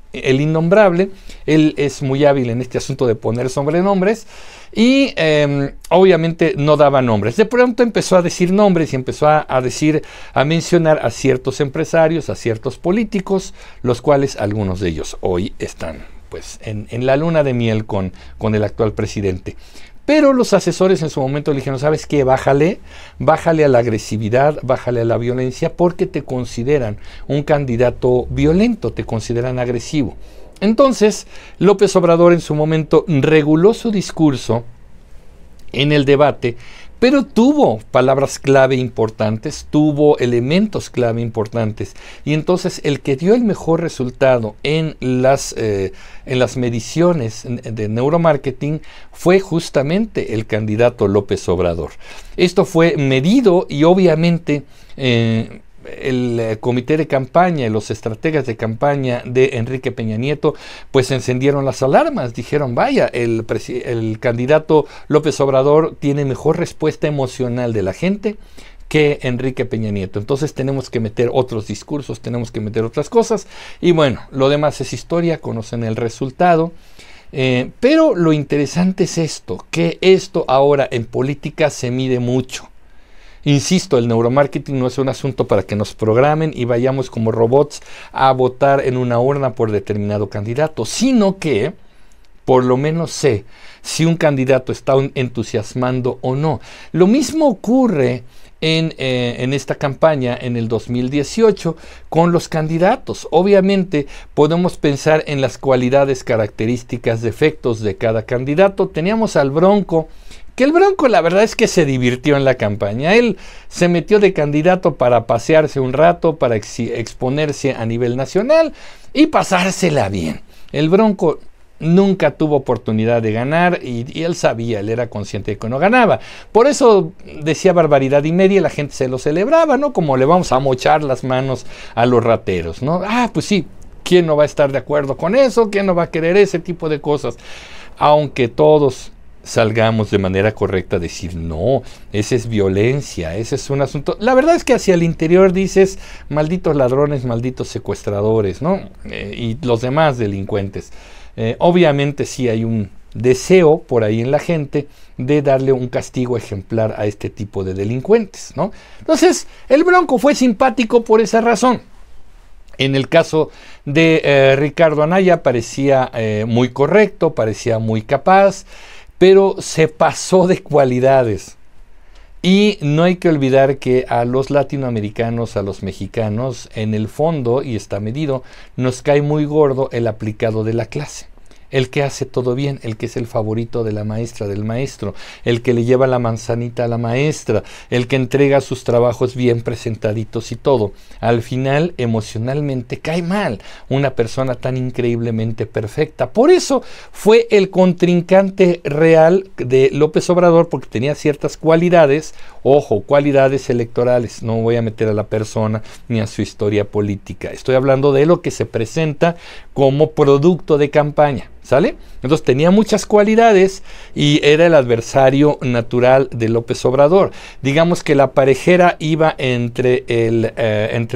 Él es muy hábil en este asunto de poner sobrenombres, y obviamente no daba nombres. De pronto empezó a decir nombres y empezó a mencionar a ciertos empresarios, a ciertos políticos, los cuales algunos de ellos hoy están pues en la luna de miel con el actual presidente. Pero los asesores en su momento le dijeron, ¿sabes qué? Bájale a la agresividad, bájale a la violencia, porque te consideran un candidato violento, te consideran agresivo. Entonces, López Obrador en su momento reguló su discurso en el debate, pero tuvo palabras clave importantes, tuvo elementos clave importantes, y entonces el que dio el mejor resultado en las mediciones de neuromarketing fue justamente el candidato López Obrador. Esto fue medido y obviamente el comité de campaña y los estrategas de campaña de Enrique Peña Nieto pues encendieron las alarmas, dijeron vaya, el candidato López Obrador tiene mejor respuesta emocional de la gente que Enrique Peña Nieto, entonces tenemos que meter otros discursos, tenemos que meter otras cosas, y bueno, lo demás es historia, conocen el resultado. Pero lo interesante es esto, que esto ahora en política se mide mucho. Insisto, el neuromarketing no es un asunto para que nos programen y vayamos como robots a votar en una urna por determinado candidato, sino que por lo menos sé si un candidato está entusiasmando o no. Lo mismo ocurre en esta campaña en el 2018 con los candidatos. Obviamente podemos pensar en las cualidades, características, defectos de cada candidato. Teníamos al Bronco, que el Bronco la verdad es que se divirtió en la campaña. Él se metió de candidato para pasearse un rato, para exponerse a nivel nacional y pasársela bien. El Bronco nunca tuvo oportunidad de ganar y él sabía, él era consciente de que no ganaba. Por eso decía barbaridad y media y la gente se lo celebraba, ¿no? Como le vamos a mochar las manos a los rateros, ¿no? Ah, pues sí, ¿quién no va a estar de acuerdo con eso? ¿Quién no va a querer ese tipo de cosas? Aunque todos salgamos de manera correcta a decir no, esa es violencia, ese es un asunto. La verdad es que hacia el interior dices malditos ladrones, malditos secuestradores, ¿no? Y los demás delincuentes. Obviamente sí hay un deseo por ahí en la gente de darle un castigo ejemplar a este tipo de delincuentes, ¿no? Entonces, el Bronco fue simpático por esa razón. En el caso de Ricardo Anaya parecía muy correcto, parecía muy capaz, pero se pasó de cualidades. Y no hay que olvidar que a los latinoamericanos, a los mexicanos, en el fondo, y está medido, nos cae muy gordo el aplicado de la clase. El que hace todo bien, el que es el favorito de la maestra, del maestro, el que le lleva la manzanita a la maestra, el que entrega sus trabajos bien presentaditos y todo. Al final, emocionalmente, cae mal una persona tan increíblemente perfecta. Por eso fue el contrincante real de López Obrador, porque tenía ciertas cualidades, ojo, cualidades electorales. No voy a meter a la persona ni a su historia política. Estoy hablando de lo que se presenta como producto de campaña. ¿Sale? Entonces tenía muchas cualidades y era el adversario natural de López Obrador. Digamos que la parejera iba entre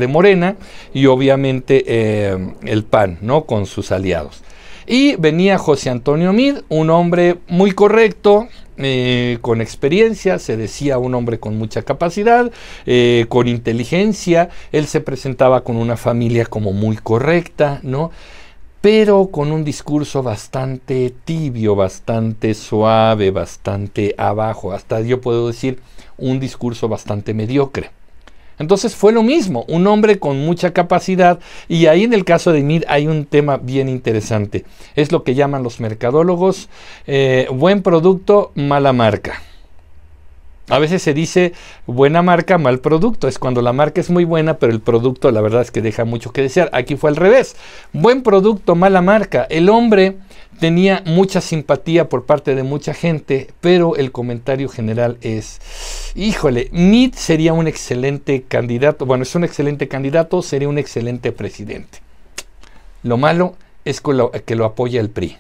Morena y obviamente el PAN, ¿no? Con sus aliados. Y venía José Antonio Meade, un hombre muy correcto, con experiencia, se decía un hombre con mucha capacidad, con inteligencia. Él se presentaba con una familia como muy correcta, ¿no? Pero con un discurso bastante tibio, bastante suave, bastante abajo, hasta yo puedo decir un discurso bastante mediocre. Entonces fue lo mismo, un hombre con mucha capacidad, y ahí en el caso de Meade hay un tema bien interesante. Es lo que llaman los mercadólogos, buen producto, mala marca. A veces se dice buena marca, mal producto. Es cuando la marca es muy buena, pero el producto la verdad es que deja mucho que desear. Aquí fue al revés. Buen producto, mala marca. El hombre tenía mucha simpatía por parte de mucha gente, pero el comentario general es, híjole, Meade sería un excelente candidato. Bueno, es un excelente candidato, sería un excelente presidente. Lo malo es que lo apoya el PRI.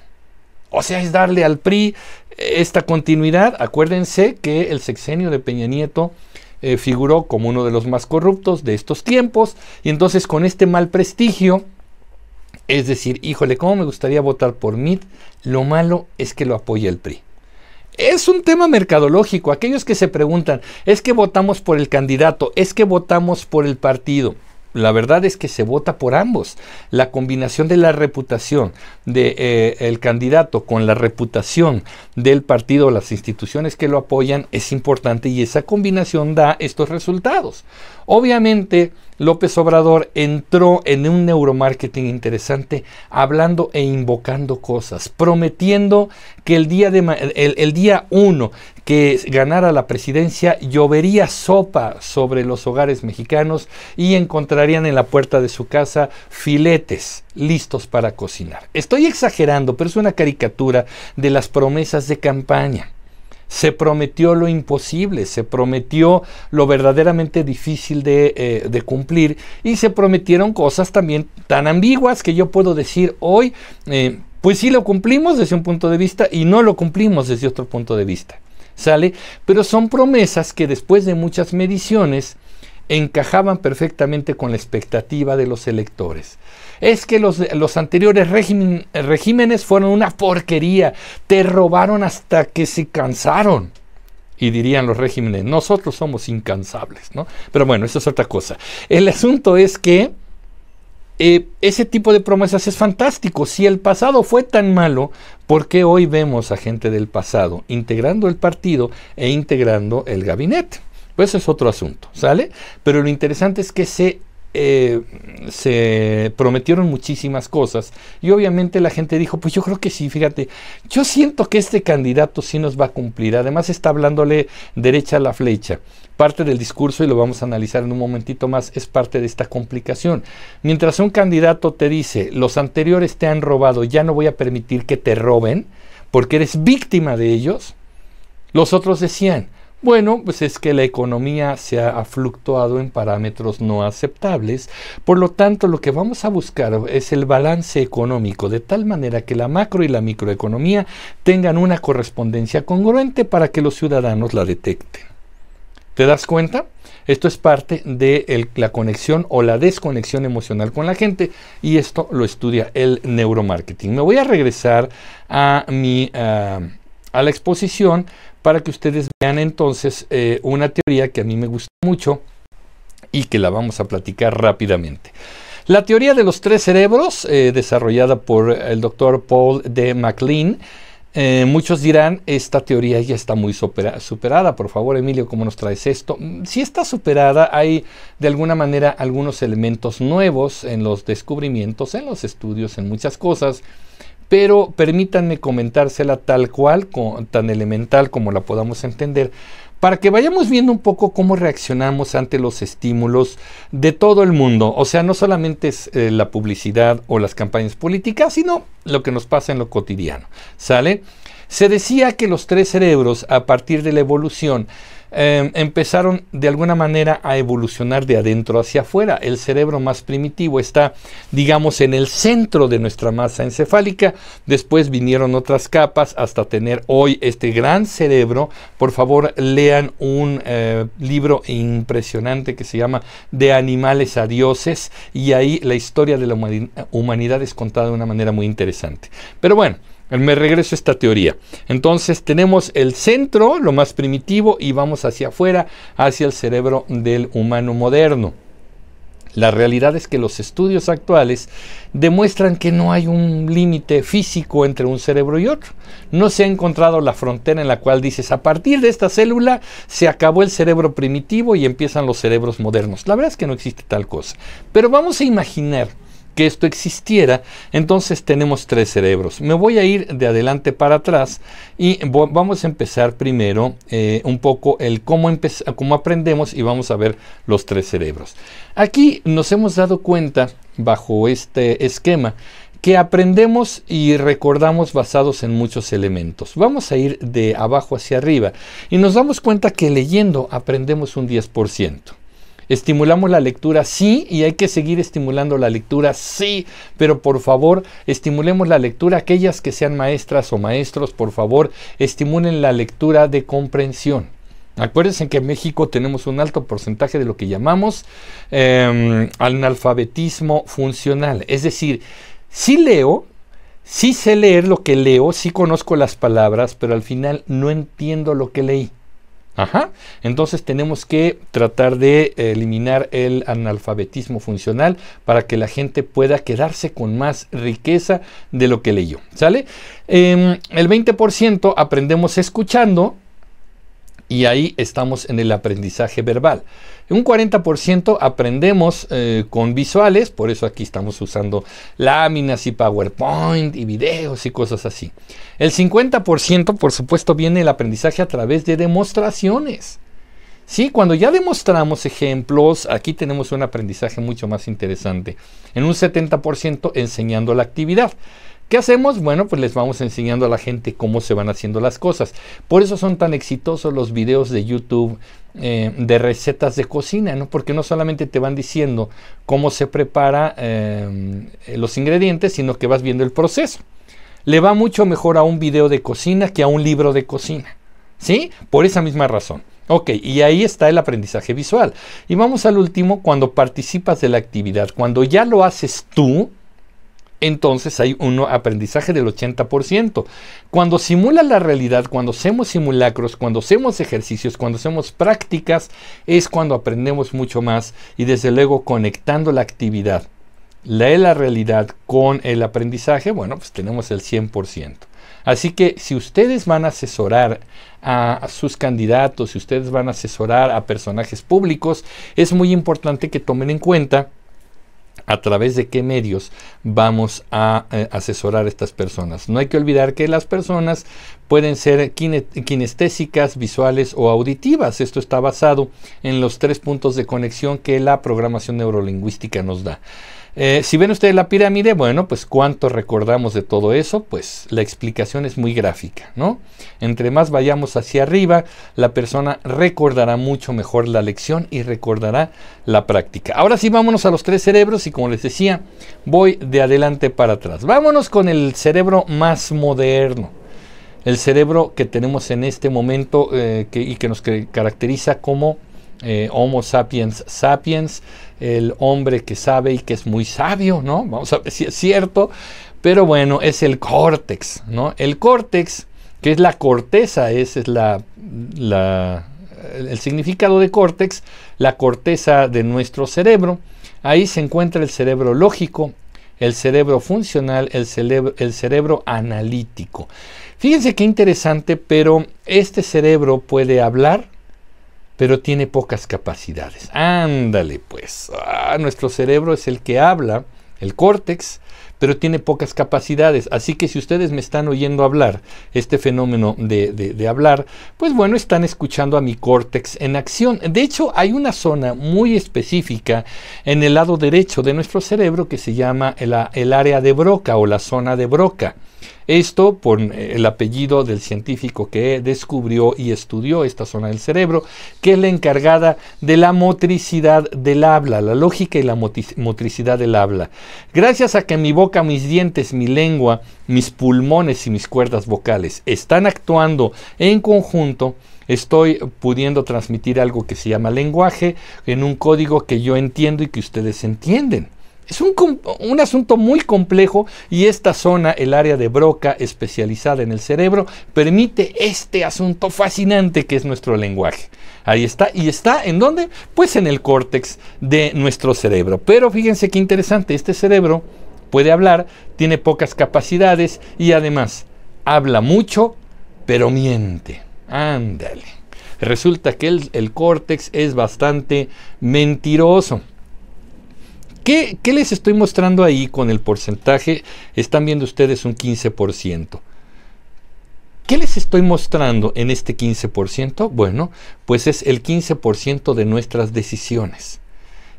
O sea, es darle al PRI esta continuidad. Acuérdense que el sexenio de Peña Nieto figuró como uno de los más corruptos de estos tiempos, y entonces con este mal prestigio, es decir, híjole, cómo me gustaría votar por Meade, lo malo es que lo apoya el PRI. Es un tema mercadológico. Aquellos que se preguntan, es que votamos por el candidato, es que votamos por el partido. La verdad es que se vota por ambos. La combinación de la reputación del candidato con la reputación del partido o las instituciones que lo apoyan es importante, y esa combinación da estos resultados. Obviamente, López Obrador entró en un neuromarketing interesante, hablando e invocando cosas, prometiendo que el día 1 que ganara la presidencia llovería sopa sobre los hogares mexicanos y encontrarían en la puerta de su casa filetes listos para cocinar. Estoy exagerando, pero es una caricatura de las promesas de campaña. Se prometió lo imposible, se prometió lo verdaderamente difícil de cumplir, y se prometieron cosas también tan ambiguas que yo puedo decir hoy, pues sí lo cumplimos desde un punto de vista y no lo cumplimos desde otro punto de vista. ¿Sale? Pero son promesas que después de muchas mediciones encajaban perfectamente con la expectativa de los electores. Es que los anteriores regímenes fueron una porquería, te robaron hasta que se cansaron. Y dirían los regímenes, nosotros somos incansables, ¿no? Pero bueno, eso es otra cosa. El asunto es que ese tipo de promesas es fantástico. Si el pasado fue tan malo, ¿por qué hoy vemos a gente del pasado integrando el partido e integrando el gabinete? Pues es otro asunto, ¿sale? Pero lo interesante es que se prometieron muchísimas cosas, y obviamente la gente dijo, pues yo creo que sí, fíjate, yo siento que este candidato sí nos va a cumplir. Además está hablándole derecha a la flecha. Parte del discurso, y lo vamos a analizar en un momentito más, es parte de esta complicación. Mientras un candidato te dice, los anteriores te han robado, ya no voy a permitir que te roben porque eres víctima de ellos, los otros decían, bueno, pues es que la economía se ha fluctuado en parámetros no aceptables, por lo tanto lo que vamos a buscar es el balance económico, de tal manera que la macro y la microeconomía tengan una correspondencia congruente para que los ciudadanos la detecten. ¿Te das cuenta? Esto es parte de la conexión o la desconexión emocional con la gente, y esto lo estudia el neuromarketing. Me voy a regresar a la exposición para que ustedes vean entonces una teoría que a mí me gusta mucho y que la vamos a platicar rápidamente. La teoría de los tres cerebros, desarrollada por el doctor Paul D. MacLean. Muchos dirán, esta teoría ya está muy superada. Por favor, Emilio, ¿cómo nos traes esto? Si está superada, hay de alguna manera algunos elementos nuevos en los descubrimientos, en los estudios, en muchas cosas, pero permítanme comentársela tal cual, tan elemental como la podamos entender, para que vayamos viendo un poco cómo reaccionamos ante los estímulos de todo el mundo. O sea, no solamente es la publicidad o las campañas políticas, sino lo que nos pasa en lo cotidiano. ¿Sale? Se decía que los tres cerebros, a partir de la evolución, empezaron de alguna manera a evolucionar de adentro hacia afuera. El cerebro más primitivo está, digamos, en el centro de nuestra masa encefálica. Después vinieron otras capas hasta tener hoy este gran cerebro. Por favor, lean un libro impresionante que se llama De animales a dioses, y ahí la historia de la humanidad es contada de una manera muy interesante. Pero bueno, me regreso a esta teoría. Entonces tenemos el centro, lo más primitivo, y vamos hacia afuera, hacia el cerebro del humano moderno. La realidad es que los estudios actuales demuestran que no hay un límite físico entre un cerebro y otro. No se ha encontrado la frontera en la cual dices, a partir de esta célula se acabó el cerebro primitivo y empiezan los cerebros modernos. La verdad es que no existe tal cosa. Pero vamos a imaginar que esto existiera, entonces tenemos 3 cerebros. Me voy a ir de adelante para atrás y vamos a empezar primero un poco el cómo aprendemos, y vamos a ver los 3 cerebros. Aquí nos hemos dado cuenta, bajo este esquema, que aprendemos y recordamos basados en muchos elementos. Vamos a ir de abajo hacia arriba y nos damos cuenta que leyendo aprendemos un 10%. Estimulamos la lectura, sí, y hay que seguir estimulando la lectura, sí, pero por favor, estimulemos la lectura. Aquellas que sean maestras o maestros, por favor, estimulen la lectura de comprensión. Acuérdense que en México tenemos un alto porcentaje de lo que llamamos analfabetismo funcional. Es decir, sí leo, sí sé leer lo que leo, sí conozco las palabras, pero al final no entiendo lo que leí. Ajá. Entonces tenemos que tratar de eliminar el analfabetismo funcional para que la gente pueda quedarse con más riqueza de lo que leyó. ¿Sale? El 20% aprendemos escuchando, y ahí estamos en el aprendizaje verbal. Un 40% aprendemos con visuales, por eso aquí estamos usando láminas y PowerPoint y videos y cosas así. El 50%, por supuesto, viene el aprendizaje a través de demostraciones. Sí, cuando ya demostramos ejemplos, aquí tenemos un aprendizaje mucho más interesante. En un 70% enseñando la actividad. ¿Qué hacemos? Bueno, pues les vamos enseñando a la gente cómo se van haciendo las cosas. Por eso son tan exitosos los videos de YouTube de recetas de cocina, ¿no? Porque no solamente te van diciendo cómo se prepara los ingredientes, sino que vas viendo el proceso. Le va mucho mejor a un video de cocina que a un libro de cocina, ¿sí? Por esa misma razón. Ok, y ahí está el aprendizaje visual. Y vamos al último, cuando participas de la actividad. Cuando ya lo haces tú, entonces hay un aprendizaje del 80%. Cuando simulas la realidad, cuando hacemos simulacros, cuando hacemos ejercicios, cuando hacemos prácticas, es cuando aprendemos mucho más, y desde luego conectando la actividad, la realidad con el aprendizaje, bueno, pues tenemos el 100%. Así que si ustedes van a asesorar a sus candidatos, si ustedes van a asesorar a personajes públicos, es muy importante que tomen en cuenta a través de qué medios vamos a asesorar a estas personas. No hay que olvidar que las personas pueden ser kinestésicas, visuales o auditivas. Esto está basado en los 3 puntos de conexión que la programación neurolingüística nos da. Si ven ustedes la pirámide, bueno, pues ¿cuánto recordamos de todo eso? Pues la explicación es muy gráfica, ¿no? Entre más vayamos hacia arriba, la persona recordará mucho mejor la lección y recordará la práctica. Ahora sí, vámonos a los 3 cerebros, y como les decía, voy de adelante para atrás. Vámonos con el cerebro más moderno. El cerebro que tenemos en este momento y que nos caracteriza como Homo sapiens sapiens, el hombre que sabe y que es muy sabio, ¿no? Vamos a ver si es cierto, pero bueno, es el córtex, ¿no? El córtex, que es la corteza, ese es el significado de córtex, la corteza de nuestro cerebro. Ahí se encuentra el cerebro lógico, el cerebro funcional, el cerebro analítico. Fíjense qué interesante, pero este cerebro puede hablar, pero tiene pocas capacidades. Ándale, pues. Nuestro cerebro es el que habla, el córtex, pero tiene pocas capacidades. Así que si ustedes me están oyendo hablar, este fenómeno de hablar, pues bueno, están escuchando a mi córtex en acción. De hecho, hay una zona muy específica en el lado derecho de nuestro cerebro que se llama el área de Broca o la zona de Broca. Esto por el apellido del científico que descubrió y estudió esta zona del cerebro, que es la encargada de la motricidad del habla, la lógica y la motricidad del habla. Gracias a que mi boca, mis dientes, mi lengua, mis pulmones y mis cuerdas vocales están actuando en conjunto, estoy pudiendo transmitir algo que se llama lenguaje en un código que yo entiendo y que ustedes entienden. Es un asunto muy complejo y esta zona, el área de Broca especializada en el cerebro, permite este asunto fascinante que es nuestro lenguaje. Ahí está. ¿Y está en dónde? Pues en el córtex de nuestro cerebro. Pero fíjense qué interesante, este cerebro puede hablar, tiene pocas capacidades y además habla mucho, pero miente. Ándale. Resulta que el córtex es bastante mentiroso. ¿Qué les estoy mostrando ahí con el porcentaje? Están viendo ustedes un 15%. ¿Qué les estoy mostrando en este 15%? Bueno, pues es el 15% de nuestras decisiones.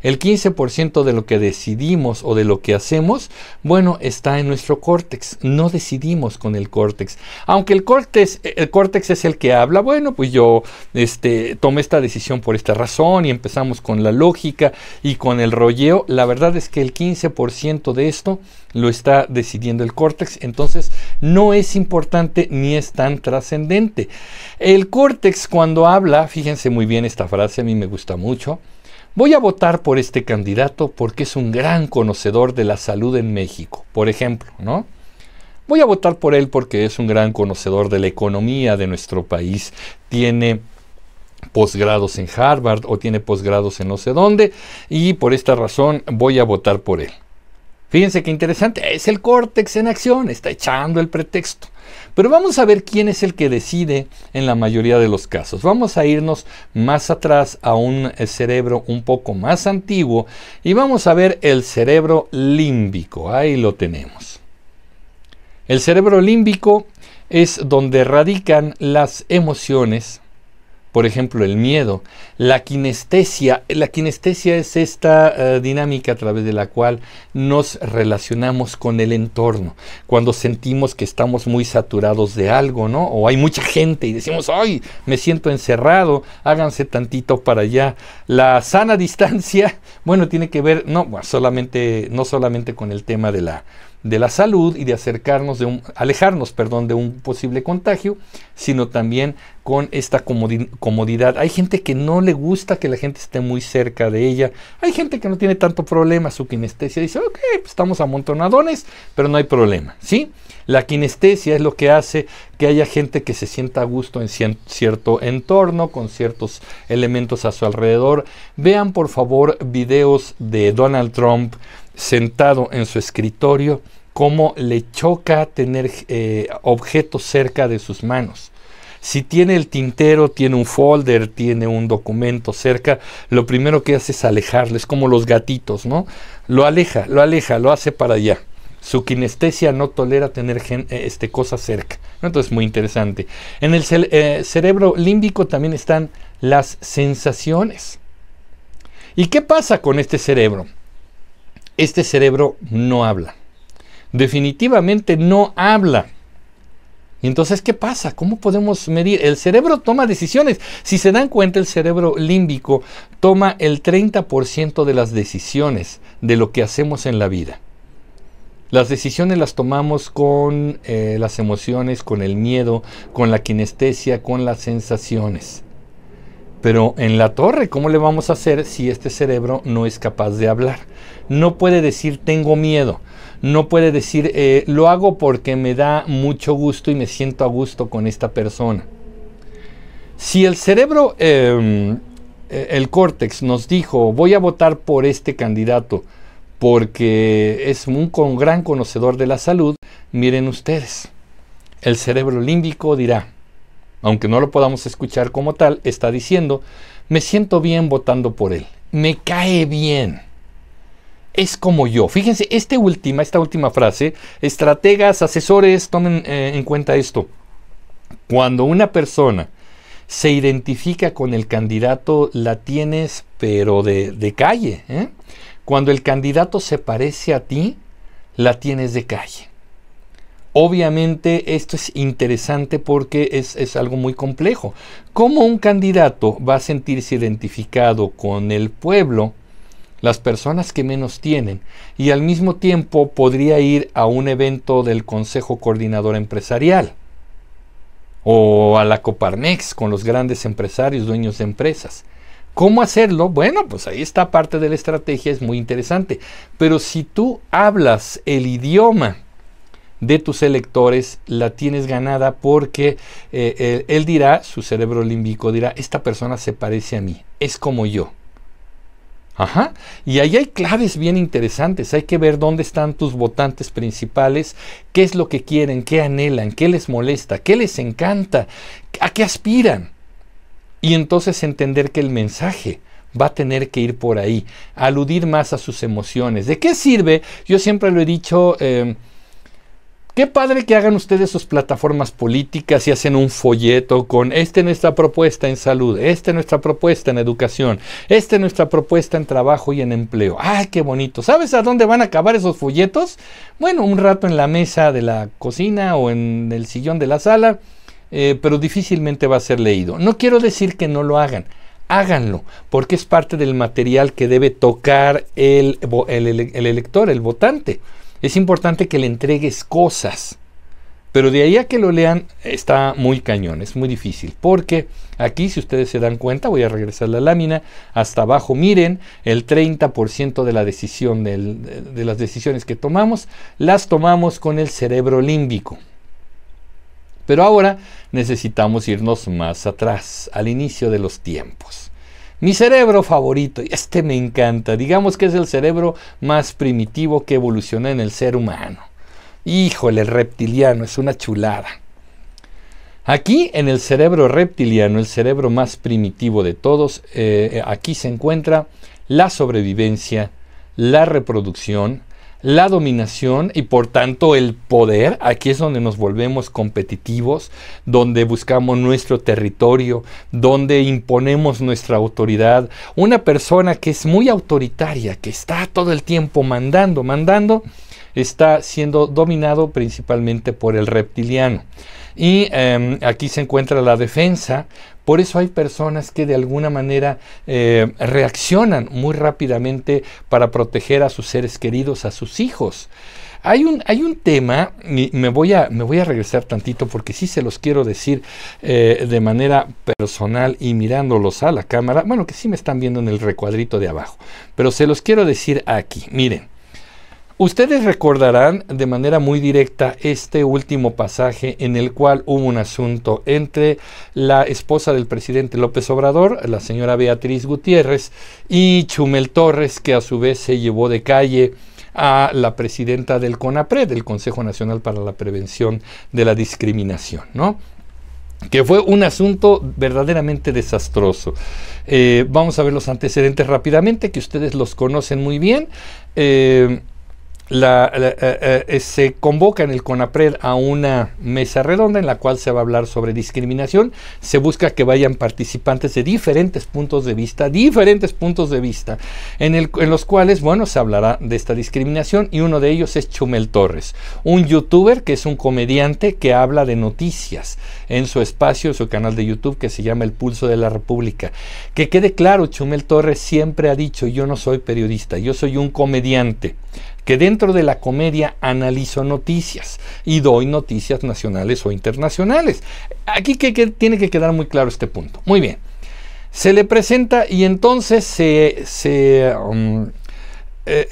El 15% de lo que decidimos o de lo que hacemos, bueno, está en nuestro córtex. No decidimos con el córtex. Aunque el córtex es el que habla, bueno, pues yo tomé esta decisión por esta razón y empezamos con la lógica y con el rolleo. La verdad es que el 15% de esto lo está decidiendo el córtex, entonces no es importante ni es tan trascendente. El córtex cuando habla, fíjense muy bien esta frase, a mí me gusta mucho. Voy a votar por este candidato porque es un gran conocedor de la salud en México, por ejemplo, ¿no? Voy a votar por él porque es un gran conocedor de la economía de nuestro país. Tiene posgrados en Harvard o tiene posgrados en no sé dónde y por esta razón voy a votar por él. Fíjense qué interesante, es el córtex en acción, está echando el pretexto. Pero vamos a ver quién es el que decide en la mayoría de los casos. Vamos a irnos más atrás a un cerebro un poco más antiguo y vamos a ver el cerebro límbico. Ahí lo tenemos. El cerebro límbico es donde radican las emociones. Por ejemplo, el miedo, la kinestesia. La kinestesia es esta dinámica a través de la cual nos relacionamos con el entorno. Cuando sentimos que estamos muy saturados de algo, ¿no? O hay mucha gente y decimos, ¡ay, me siento encerrado! Háganse tantito para allá. La sana distancia, bueno, tiene que ver no solamente con el tema de la salud y de alejarnos de un posible contagio, sino también con esta comodidad. Hay gente que no le gusta que la gente esté muy cerca de ella. Hay gente que no tiene tanto problema, su kinestesia dice, ok, pues estamos amontonadones, pero no hay problema, ¿sí? La kinestesia es lo que hace que haya gente que se sienta a gusto en cierto entorno, con ciertos elementos a su alrededor. Vean por favor videos de Donald Trump sentado en su escritorio, cómo le choca tener objetos cerca de sus manos. Si tiene el tintero, tiene un folder, tiene un documento cerca, lo primero que hace es alejarlo, es como los gatitos, ¿no? Lo aleja, lo hace para allá. Su kinestesia no tolera tener cosas cerca, ¿no? Entonces, muy interesante. En el cerebro límbico también están las sensaciones. ¿Y qué pasa con este cerebro? Este cerebro no habla. Definitivamente no habla. Y entonces, ¿qué pasa? ¿Cómo podemos medir? El cerebro toma decisiones. Si se dan cuenta, el cerebro límbico toma el 30% de las decisiones de lo que hacemos en la vida. Las decisiones las tomamos con las emociones, con el miedo, con la kinestesia, con las sensaciones. Pero en la torre, ¿cómo le vamos a hacer si este cerebro no es capaz de hablar? No puede decir tengo miedo, no puede decir lo hago porque me da mucho gusto y me siento a gusto con esta persona. Si el cerebro, el córtex nos dijo voy a votar por este candidato porque es un gran conocedor de la salud, miren ustedes, el cerebro límbico dirá, aunque no lo podamos escuchar como tal, está diciendo, me siento bien votando por él, me cae bien, es como yo. Fíjense, esta última frase, estrategas, asesores, tomen en cuenta esto. Cuando una persona se identifica con el candidato, la tienes, pero de calle, ¿eh? Cuando el candidato se parece a ti, la tienes de calle. Obviamente esto es interesante porque es algo muy complejo. ¿Cómo un candidato va a sentirse identificado con el pueblo, las personas que menos tienen, y al mismo tiempo podría ir a un evento del Consejo Coordinador Empresarial o a la Coparmex con los grandes empresarios, dueños de empresas? ¿Cómo hacerlo? Bueno, pues ahí está parte de la estrategia, es muy interesante. Pero si tú hablas el idioma de tus electores, la tienes ganada, porque él dirá, su cerebro límbico dirá, esta persona se parece a mí, es como yo. Ajá. Y ahí hay claves bien interesantes. Hay que ver dónde están tus votantes principales, qué es lo que quieren, qué anhelan, qué les molesta, qué les encanta, a qué aspiran. Y entonces entender que el mensaje va a tener que ir por ahí, aludir más a sus emociones. ¿De qué sirve? Yo siempre lo he dicho, qué padre que hagan ustedes sus plataformas políticas y hacen un folleto con nuestra propuesta en salud, nuestra propuesta en educación, nuestra propuesta en trabajo y en empleo. ¡Ay, qué bonito! ¿Sabes a dónde van a acabar esos folletos? Bueno, un rato en la mesa de la cocina o en el sillón de la sala, pero difícilmente va a ser leído. No quiero decir que no lo hagan. Háganlo, porque es parte del material que debe tocar el elector, el votante. Es importante que le entregues cosas, pero de ahí a que lo lean está muy cañón, es muy difícil, porque aquí, si ustedes se dan cuenta, voy a regresar la lámina, hasta abajo miren, el 30% de la decisión de las decisiones que tomamos, las tomamos con el cerebro límbico. Pero ahora necesitamos irnos más atrás, al inicio de los tiempos. Mi cerebro favorito, y me encanta, digamos que es el cerebro más primitivo que evolucionó en el ser humano. Híjole, el reptiliano, es una chulada. Aquí en el cerebro reptiliano, el cerebro más primitivo de todos, aquí se encuentra la sobrevivencia, la reproducción, la dominación y por tanto el poder. Aquí es donde nos volvemos competitivos, donde buscamos nuestro territorio, donde imponemos nuestra autoridad. Una persona que es muy autoritaria, que está todo el tiempo mandando, está siendo dominado principalmente por el reptiliano. Y aquí se encuentra la defensa. Por eso hay personas que de alguna manera reaccionan muy rápidamente para proteger a sus seres queridos, a sus hijos. Hay un tema, y me voy a regresar tantito porque sí se los quiero decir de manera personal y mirándolos a la cámara. Bueno, que sí me están viendo en el recuadrito de abajo, pero se los quiero decir aquí. Miren. Ustedes recordarán de manera muy directa este último pasaje en el cual hubo un asunto entre la esposa del presidente López Obrador, la señora Beatriz Gutiérrez, y Chumel Torres, que a su vez se llevó de calle a la presidenta del CONAPRED, del Consejo Nacional para la Prevención de la Discriminación, ¿no? Que fue un asunto verdaderamente desastroso. Vamos a ver los antecedentes rápidamente, que ustedes los conocen muy bien. Se convoca en el CONAPRED a una mesa redonda en la cual se va a hablar sobre discriminación. Se busca que vayan participantes de diferentes puntos de vista, en los cuales, bueno, se hablará de esta discriminación, y uno de ellos es Chumel Torres, un youtuber que es un comediante que habla de noticias en su espacio, su canal de YouTube, que se llama El Pulso de la República. Que quede claro, Chumel Torres siempre ha dicho: yo no soy periodista, yo soy un comediante, que dentro de la comedia analizo noticias y doy noticias nacionales o internacionales. Aquí que tiene que quedar muy claro este punto. Muy bien. Se le presenta y entonces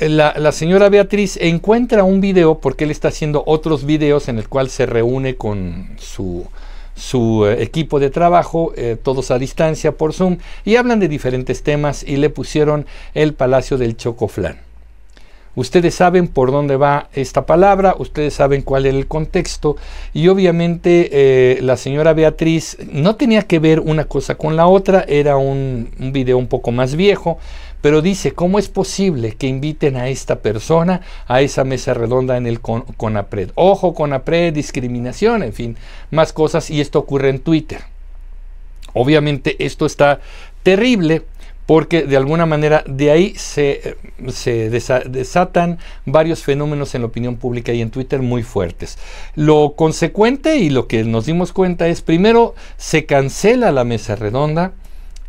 la señora Beatriz encuentra un video, porque él está haciendo otros videos en el cual se reúne con su equipo de trabajo, todos a distancia por Zoom, y hablan de diferentes temas, y le pusieron el Palacio del Chocoflán. Ustedes saben por dónde va esta palabra, ustedes saben cuál era el contexto, y obviamente la señora Beatriz no tenía que ver una cosa con la otra, era un video un poco más viejo, pero dice: ¿cómo es posible que inviten a esta persona a esa mesa redonda en el CONAPRED? Ojo, CONAPRED, discriminación, en fin, más cosas, y esto ocurre en Twitter. Obviamente esto está terrible, porque de alguna manera de ahí se desatan varios fenómenos en la opinión pública y en Twitter muy fuertes. Lo consecuente y lo que nos dimos cuenta es, primero, se cancela la mesa redonda,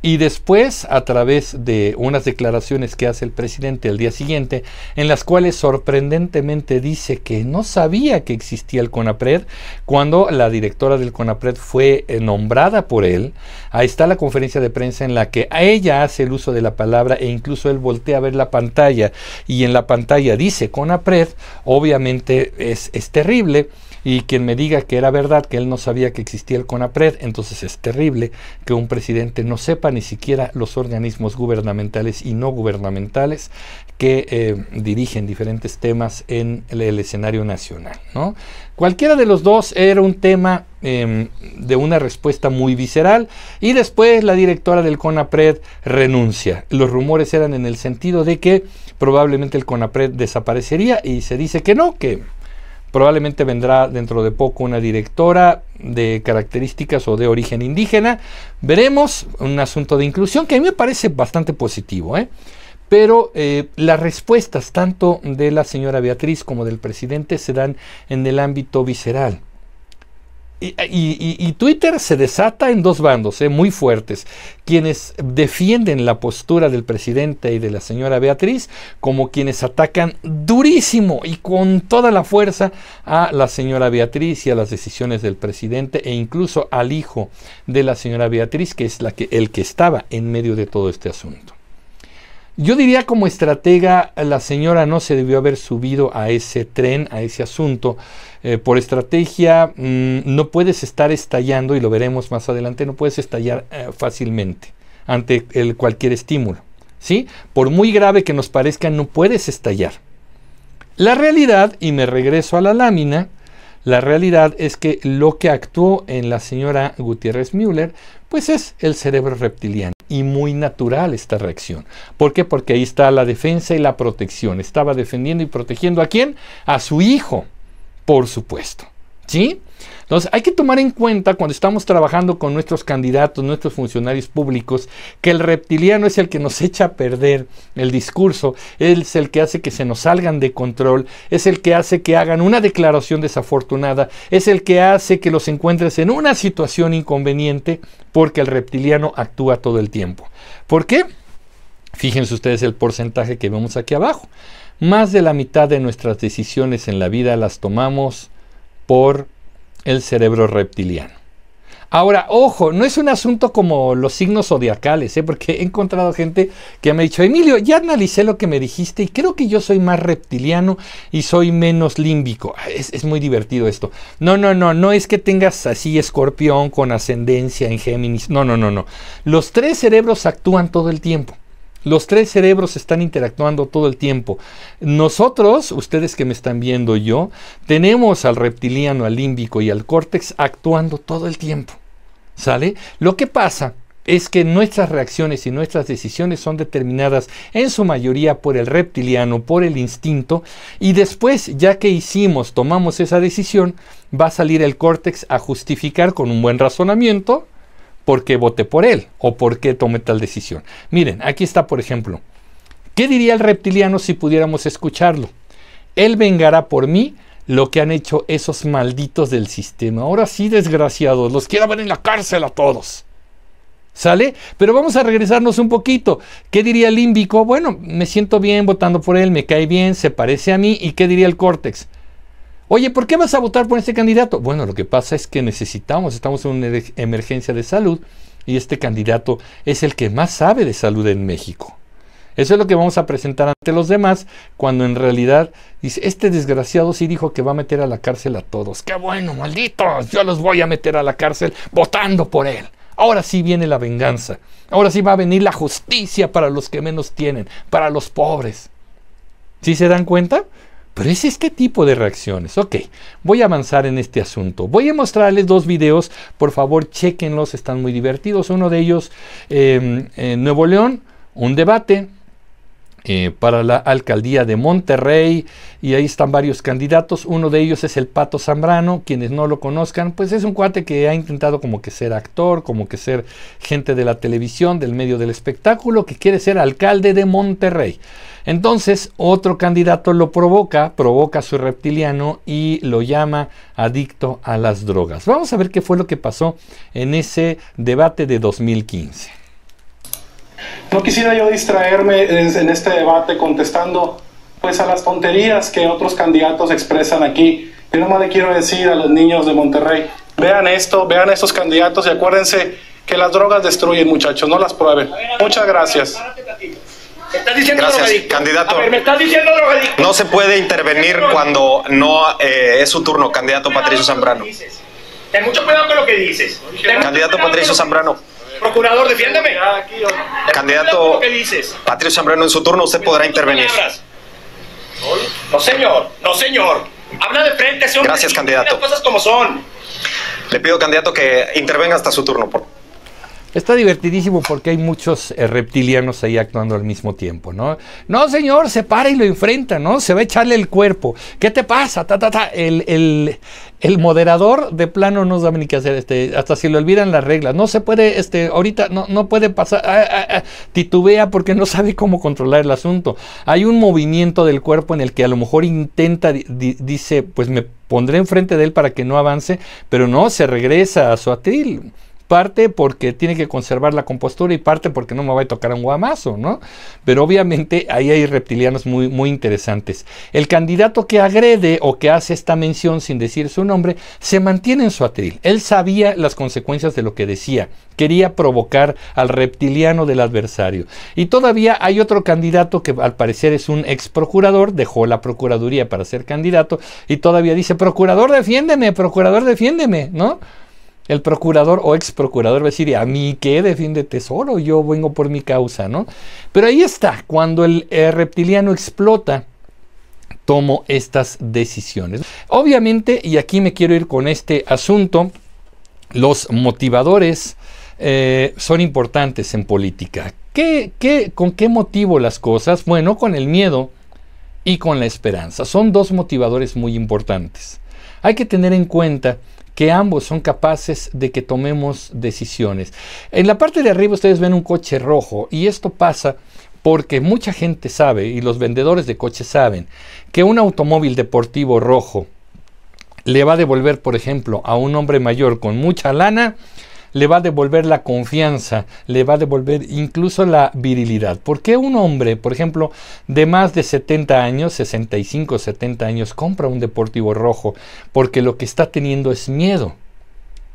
Y después, a través de unas declaraciones que hace el presidente el día siguiente, en las cuales sorprendentemente dice que no sabía que existía el CONAPRED, cuando la directora del CONAPRED fue nombrada por él. Ahí está la conferencia de prensa en la que a ella hace el uso de la palabra e incluso él voltea a ver la pantalla y en la pantalla dice CONAPRED. Obviamente es terrible. Y quien me diga que era verdad, que él no sabía que existía el CONAPRED, entonces es terrible que un presidente no sepa ni siquiera los organismos gubernamentales y no gubernamentales que dirigen diferentes temas en el escenario nacional, ¿no? Cualquiera de los dos era un tema de una respuesta muy visceral, y después la directora del CONAPRED renuncia. Los rumores eran en el sentido de que probablemente el CONAPRED desaparecería, y se dice que no, que probablemente vendrá dentro de poco una directora de características o de origen indígena. Veremos, un asunto de inclusión que a mí me parece bastante positivo, pero las respuestas tanto de la señora Beatriz como del presidente se dan en el ámbito visceral. Y Twitter se desata en dos bandos muy fuertes: quienes defienden la postura del presidente y de la señora Beatriz, como quienes atacan durísimo y con toda la fuerza a la señora Beatriz y a las decisiones del presidente, e incluso al hijo de la señora Beatriz, que es el que estaba en medio de todo este asunto. Yo diría, como estratega, la señora no se debió haber subido a ese tren, a ese asunto. Por estrategia no puedes estar estallando, y lo veremos más adelante, no puedes estallar fácilmente ante cualquier estímulo, ¿sí? Por muy grave que nos parezca, no puedes estallar. La realidad, y me regreso a la lámina, la realidad es que lo que actuó en la señora Gutiérrez Müller, pues es el cerebro reptiliano. Y muy natural esta reacción. ¿Por qué? Porque ahí está la defensa y la protección. Estaba defendiendo y protegiendo ¿a quién? A su hijo, por supuesto. ¿Sí? Entonces hay que tomar en cuenta, cuando estamos trabajando con nuestros candidatos, nuestros funcionarios públicos, que el reptiliano es el que nos echa a perder el discurso, es el que hace que se nos salgan de control, es el que hace que hagan una declaración desafortunada, es el que hace que los encuentres en una situación inconveniente, porque el reptiliano actúa todo el tiempo. ¿Por qué? Fíjense ustedes el porcentaje que vemos aquí abajo. Más de la mitad de nuestras decisiones en la vida las tomamos por el cerebro reptiliano. Ahora, ojo, no es un asunto como los signos zodiacales, porque he encontrado gente que me ha dicho: Emilio, ya analicé lo que me dijiste y creo que yo soy más reptiliano y soy menos límbico. Es muy divertido esto. No es que tengas así Escorpión con ascendencia en Géminis. No. Los tres cerebros actúan todo el tiempo. Los tres cerebros están interactuando todo el tiempo. Nosotros, ustedes que me están viendo, yo, tenemos al reptiliano, al límbico y al córtex actuando todo el tiempo. ¿Sale? Lo que pasa es que nuestras reacciones y nuestras decisiones son determinadas en su mayoría por el reptiliano, por el instinto, y después, ya que tomamos esa decisión, va a salir el córtex a justificar con un buen razonamiento por qué voté por él o por qué tomé tal decisión. Miren, aquí está, por ejemplo, ¿qué diría el reptiliano si pudiéramos escucharlo? Él vengará por mí lo que han hecho esos malditos del sistema. Ahora sí, desgraciados, los quiero ver en la cárcel a todos. ¿Sale? Pero vamos a regresarnos un poquito. ¿Qué diría el límbico? Bueno, me siento bien votando por él, me cae bien, se parece a mí. ¿Y qué diría el córtex? Oye, ¿por qué vas a votar por este candidato? Bueno, lo que pasa es que estamos en una emergencia de salud y este candidato es el que más sabe de salud en México. Eso es lo que vamos a presentar ante los demás, cuando en realidad dice: este desgraciado sí dijo que va a meter a la cárcel a todos. ¡Qué bueno, malditos! Yo los voy a meter a la cárcel votando por él. Ahora sí viene la venganza. Ahora sí va a venir la justicia para los que menos tienen, para los pobres. ¿Sí se dan cuenta? Pero es este tipo de reacciones. Ok, voy a avanzar en este asunto. Voy a mostrarles dos videos. Por favor, chéquenlos, están muy divertidos. Uno de ellos, en Nuevo León, un debate para la alcaldía de Monterrey, y ahí están varios candidatos. Uno de ellos es el Pato Zambrano. Quienes no lo conozcan, pues es un cuate que ha intentado como que ser actor, como que ser gente de la televisión, del medio del espectáculo, que quiere ser alcalde de Monterrey. Entonces otro candidato lo provoca a su reptiliano y lo llama adicto a las drogas. Vamos a ver qué fue lo que pasó en ese debate de 2015. No quisiera yo distraerme en este debate contestando pues a las tonterías que otros candidatos expresan aquí. Yo nomás le quiero decir a los niños de Monterrey, vean esto, vean estos candidatos y acuérdense que las drogas destruyen, muchachos, no las prueben. Muchas gracias. ¿Me estás diciendo drogadicto? Candidato. A ver, ¿me estás diciendo drogadicto? No se puede intervenir cuando no es su turno, candidato Patricio Zambrano. Ten mucho cuidado con lo que dices. Candidato Patricio Zambrano. Procurador, defiéndeme. Candidato Patricio Zambrano, en su turno usted podrá intervenir. No, señor. No, señor. Habla de frente, ese hombre. Gracias, candidato. Las cosas como son. Le pido, candidato, que intervenga hasta su turno. Está divertidísimo porque hay muchos reptilianos ahí actuando al mismo tiempo, ¿no? No, señor, se para y lo enfrenta, ¿no? Se va a echarle el cuerpo. ¿Qué te pasa? El moderador de plano no sabe ni qué hacer, hasta si le olvidan las reglas. No se puede, ahorita no puede pasar, titubea porque no sabe cómo controlar el asunto. Hay un movimiento del cuerpo en el que a lo mejor intenta, dice, pues me pondré enfrente de él para que no avance, pero no, se regresa a su atril. Parte porque tiene que conservar la compostura y parte porque no me va a tocar un guamazo, ¿no? Pero obviamente ahí hay reptilianos muy, muy interesantes. El candidato que agrede o que hace esta mención sin decir su nombre, se mantiene en su atril. Él sabía las consecuencias de lo que decía. Quería provocar al reptiliano del adversario. Y todavía hay otro candidato que al parecer es un ex procurador, dejó la procuraduría para ser candidato y todavía dice, procurador defiéndeme, ¿no? El procurador o ex procurador va a decir, ¿a mí qué? Defiéndete solo, yo vengo por mi causa, ¿no? Pero ahí está, cuando el reptiliano explota, tomo estas decisiones. Obviamente, y aquí me quiero ir con este asunto, los motivadores son importantes en política. ¿Con qué motivo las cosas? Bueno, con el miedo y con la esperanza. Son dos motivadores muy importantes. Hay que tener en cuenta que ambos son capaces de que tomemos decisiones. En la parte de arriba ustedes ven un coche rojo y esto pasa porque mucha gente sabe y los vendedores de coches saben que un automóvil deportivo rojo le va a devolver, por ejemplo, a un hombre mayor con mucha lana, le va a devolver la confianza, le va a devolver incluso la virilidad. ¿Por qué un hombre, por ejemplo, de más de 70 años, 65, 70 años, compra un deportivo rojo? Porque lo que está teniendo es miedo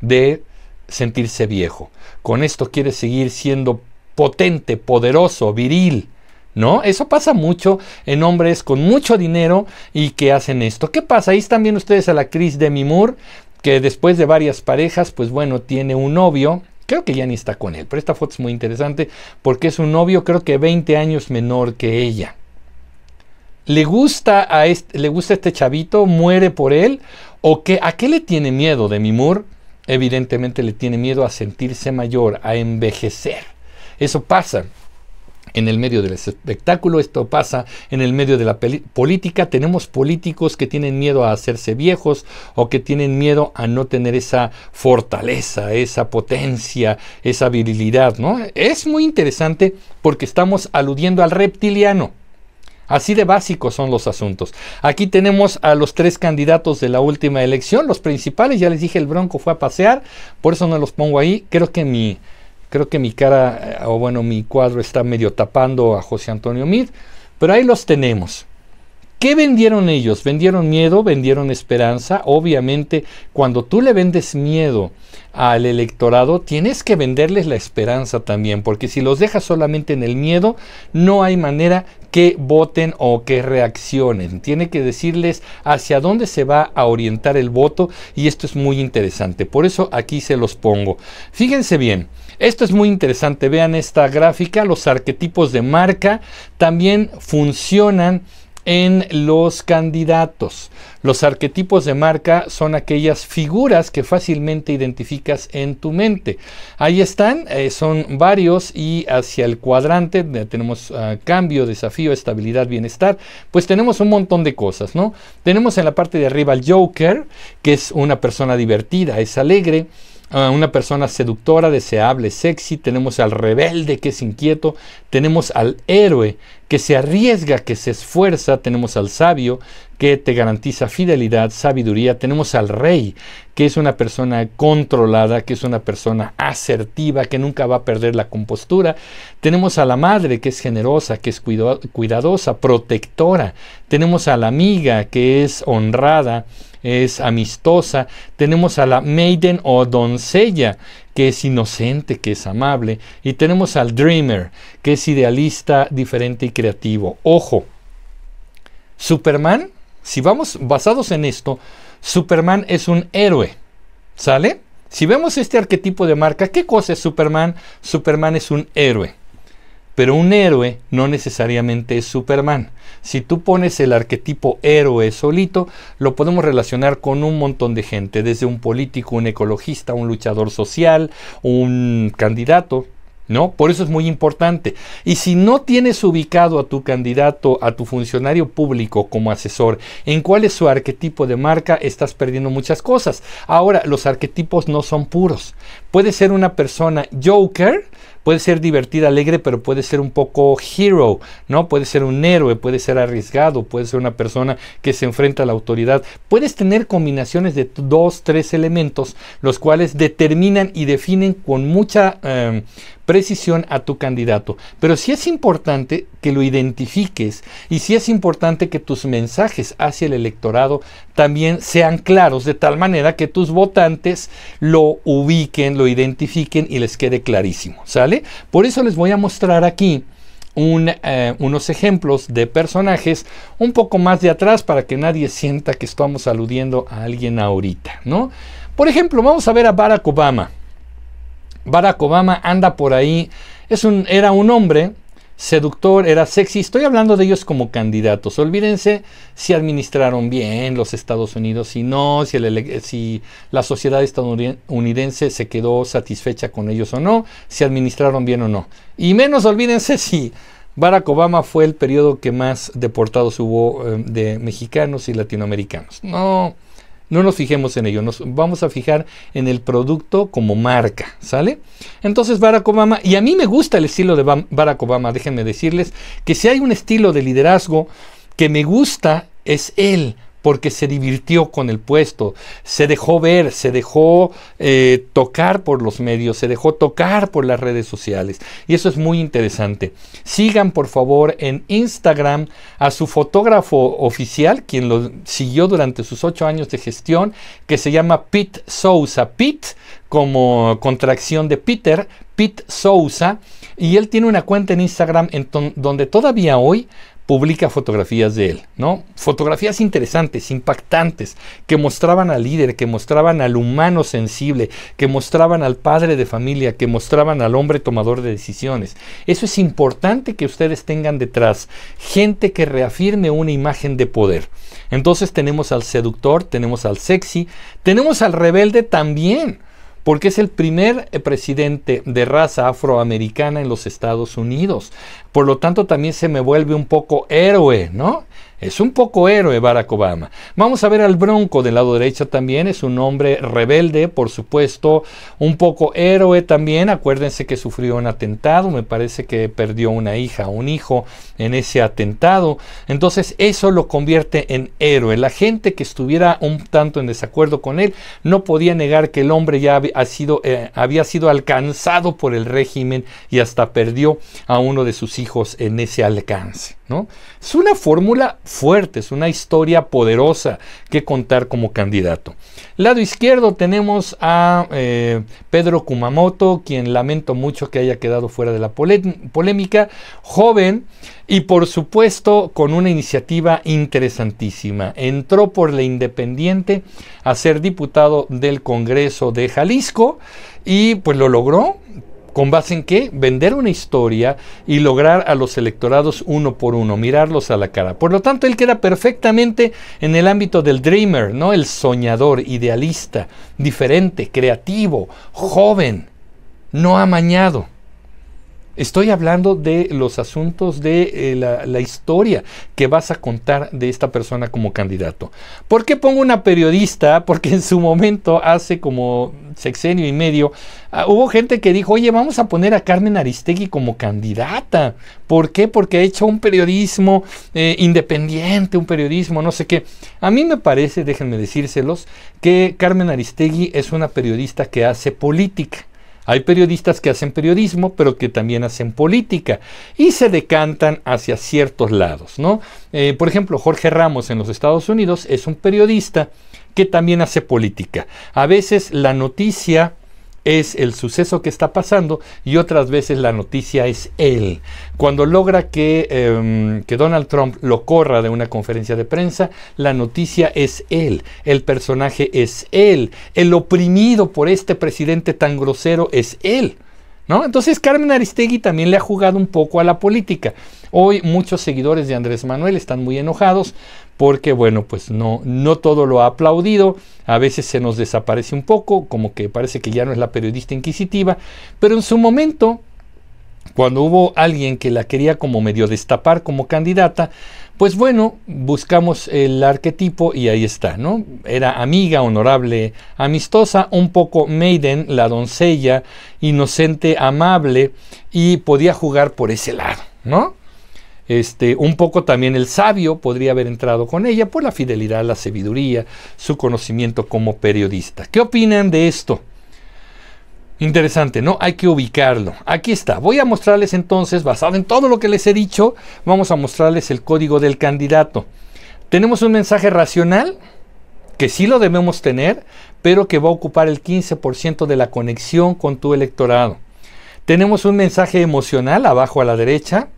de sentirse viejo. Con esto quiere seguir siendo potente, poderoso, viril, ¿no? Eso pasa mucho en hombres con mucho dinero y que hacen esto. ¿Qué pasa? Ahí están viendo ustedes a la actriz Demi Moore, que después de varias parejas, pues bueno, tiene un novio, creo que ya ni está con él, pero esta foto es muy interesante porque es un novio creo que 20 años menor que ella. ¿Le gusta este chavito? ¿Muere por él? ¿O qué? ¿A qué le tiene miedo Demi Moore? Evidentemente le tiene miedo a sentirse mayor, a envejecer. Eso pasa en el medio del espectáculo, esto pasa en el medio de la política. Tenemos políticos que tienen miedo a hacerse viejos o que tienen miedo a no tener esa fortaleza, esa potencia, esa virilidad, ¿no? Es muy interesante porque estamos aludiendo al reptiliano. Así de básicos son los asuntos. Aquí tenemos a los tres candidatos de la última elección, los principales. Ya les dije, el Bronco fue a pasear, por eso no los pongo ahí. Creo que mi cara, o bueno, mi cuadro está medio tapando a José Antonio Meade, pero ahí los tenemos. ¿Qué vendieron ellos? Vendieron miedo, vendieron esperanza. Obviamente, cuando tú le vendes miedo al electorado, tienes que venderles la esperanza también, porque si los dejas solamente en el miedo, no hay manera que voten o que reaccionen. Tiene que decirles hacia dónde se va a orientar el voto y esto es muy interesante. Por eso aquí se los pongo. Fíjense bien. Esto es muy interesante, vean esta gráfica, los arquetipos de marca también funcionan en los candidatos. Los arquetipos de marca son aquellas figuras que fácilmente identificas en tu mente. Ahí están, son varios y hacia el cuadrante tenemos cambio, desafío, estabilidad, bienestar. Pues tenemos un montón de cosas, ¿no? Tenemos en la parte de arriba al Joker, que es una persona divertida, es alegre. Una persona seductora, deseable, sexy. Tenemos al rebelde, que es inquieto. Tenemos al héroe, que se arriesga, que se esfuerza. Tenemos al sabio, que te garantiza fidelidad, sabiduría. Tenemos al rey, que es una persona controlada, que es una persona asertiva, que nunca va a perder la compostura. Tenemos a la madre, que es generosa, que es cuidadosa, protectora. Tenemos a la amiga, que es honrada, es amistosa. Tenemos a la maiden o doncella, que es inocente, que es amable. Y tenemos al dreamer, que es idealista, diferente y creativo. Ojo, Superman, si vamos basados en esto, Superman es un héroe, ¿sale? Si vemos este arquetipo de marca, ¿qué cosa es Superman? Superman es un héroe. Pero un héroe no necesariamente es Superman. Si tú pones el arquetipo héroe solito, lo podemos relacionar con un montón de gente, desde un político, un ecologista, un luchador social, un candidato, ¿no? Por eso es muy importante. Y si no tienes ubicado a tu candidato, a tu funcionario público como asesor, en cuál es su arquetipo de marca, estás perdiendo muchas cosas. Ahora, los arquetipos no son puros. Puede ser una persona Joker, puede ser divertida, alegre, pero puede ser un poco hero, ¿no? Puede ser un héroe, puede ser arriesgado, puede ser una persona que se enfrenta a la autoridad. Puedes tener combinaciones de 2, 3 elementos, los cuales determinan y definen con mucha precisión a tu candidato. Pero sí es importante que lo identifiques y sí es importante que tus mensajes hacia el electorado también sean claros, de tal manera que tus votantes lo ubiquen, lo identifiquen y les quede clarísimo, ¿sale? Por eso les voy a mostrar aquí unos ejemplos de personajes un poco más de atrás para que nadie sienta que estamos aludiendo a alguien ahorita, ¿no? Por ejemplo, vamos a ver a Barack Obama. Barack Obama anda por ahí, era un hombre seductor, era sexy. Estoy hablando de ellos como candidatos. Olvídense si administraron bien los Estados Unidos, si no, si la sociedad estadounidense se quedó satisfecha con ellos o no, si administraron bien o no. Y menos olvídense si Barack Obama fue el periodo que más deportados hubo de mexicanos y latinoamericanos. No nos fijemos en ello, nos vamos a fijar en el producto como marca, ¿sale? Entonces Barack Obama, y a mí me gusta el estilo de Barack Obama, déjenme decirles que si hay un estilo de liderazgo que me gusta, es él, porque se divirtió con el puesto, se dejó ver, se dejó tocar por los medios, se dejó tocar por las redes sociales. Y eso es muy interesante. Sigan, por favor, en Instagram a su fotógrafo oficial, quien lo siguió durante sus 8 años de gestión, que se llama Pete Souza. Pete, como contracción de Peter, Pete Souza. Y él tiene una cuenta en Instagram donde todavía hoy publica fotografías de él, ¿no? Fotografías interesantes, impactantes, que mostraban al líder, que mostraban al humano sensible, que mostraban al padre de familia, que mostraban al hombre tomador de decisiones. Eso es importante que ustedes tengan detrás gente que reafirme una imagen de poder. Entonces tenemos al seductor, tenemos al sexy, tenemos al rebelde también, porque es el primer presidente de raza afroamericana en los Estados Unidos. Por lo tanto, también se me vuelve un poco héroe, ¿no? Es un poco héroe Barack Obama. Vamos a ver al Bronco del lado derecho también. Es un hombre rebelde, por supuesto. Un poco héroe también. Acuérdense que sufrió un atentado. Me parece que perdió una hija, un hijo en ese atentado. Entonces eso lo convierte en héroe. La gente que estuviera un tanto en desacuerdo con él no podía negar que el hombre ya había sido alcanzado por el régimen y hasta perdió a uno de sus hijos en ese alcance, ¿no? Es una fórmula fuerte, es una historia poderosa que contar como candidato. Lado izquierdo tenemos a Pedro Kumamoto, quien lamento mucho que haya quedado fuera de la polémica, joven y por supuesto con una iniciativa interesantísima. Entró por la Independiente a ser diputado del Congreso de Jalisco y pues lo logró. ¿Con base en qué? Vender una historia y lograr a los electorados uno por uno, mirarlos a la cara. Por lo tanto, él queda perfectamente en el ámbito del dreamer, ¿no? El soñador, idealista, diferente, creativo, joven, no amañado. Estoy hablando de los asuntos de la historia que vas a contar de esta persona como candidato. ¿Por qué pongo una periodista? Porque en su momento, hace como sexenio y medio, hubo gente que dijo, oye, vamos a poner a Carmen Aristegui como candidata. ¿Por qué? Porque ha hecho un periodismo independiente, un periodismo no sé qué. A mí me parece, déjenme decírselos, que Carmen Aristegui es una periodista que hace política. Hay periodistas que hacen periodismo, pero que también hacen política y se decantan hacia ciertos lados, ¿no? Por ejemplo, Jorge Ramos en los Estados Unidos es un periodista que también hace política. A veces la noticia es el suceso que está pasando y otras veces la noticia es él. Cuando logra que Donald Trump lo corra de una conferencia de prensa, la noticia es él, el personaje es él, el oprimido por este presidente tan grosero es él, ¿no? Entonces Carmen Aristegui también le ha jugado un poco a la política. Hoy muchos seguidores de Andrés Manuel están muy enojados porque, bueno, pues no todo lo ha aplaudido, a veces se nos desaparece un poco, como que parece que ya no es la periodista inquisitiva, pero en su momento, cuando hubo alguien que la quería como medio destapar como candidata, pues bueno, buscamos el arquetipo y ahí está, ¿no? Era amiga, honorable, amistosa, un poco maiden, la doncella, inocente, amable, y podía jugar por ese lado, ¿no? Un poco también el sabio podría haber entrado con ella por la fidelidad, la sabiduría, su conocimiento como periodista. ¿Qué opinan de esto? Interesante, ¿no? Hay que ubicarlo. Aquí está. Voy a mostrarles entonces, basado en todo lo que les he dicho, vamos a mostrarles el código del candidato. Tenemos un mensaje racional, que sí lo debemos tener, pero que va a ocupar el 15% de la conexión con tu electorado. Tenemos un mensaje emocional abajo a la derecha,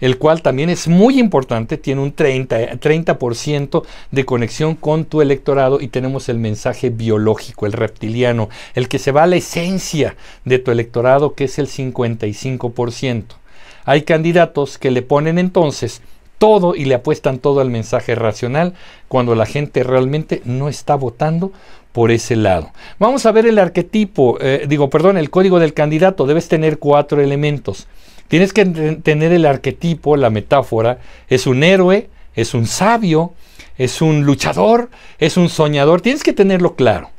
el cual también es muy importante, tiene un 30% de conexión con tu electorado, y tenemos el mensaje biológico, el reptiliano, el que se va a la esencia de tu electorado, que es el 55%. Hay candidatos que le ponen entonces todo y le apuestan todo al mensaje racional, cuando la gente realmente no está votando por ese lado. Vamos a ver el arquetipo, el código del candidato. Debes tener 4 elementos. Tienes que tener el arquetipo, la metáfora. Es un héroe, es un sabio, es un luchador, es un soñador. Tienes que tenerlo claro.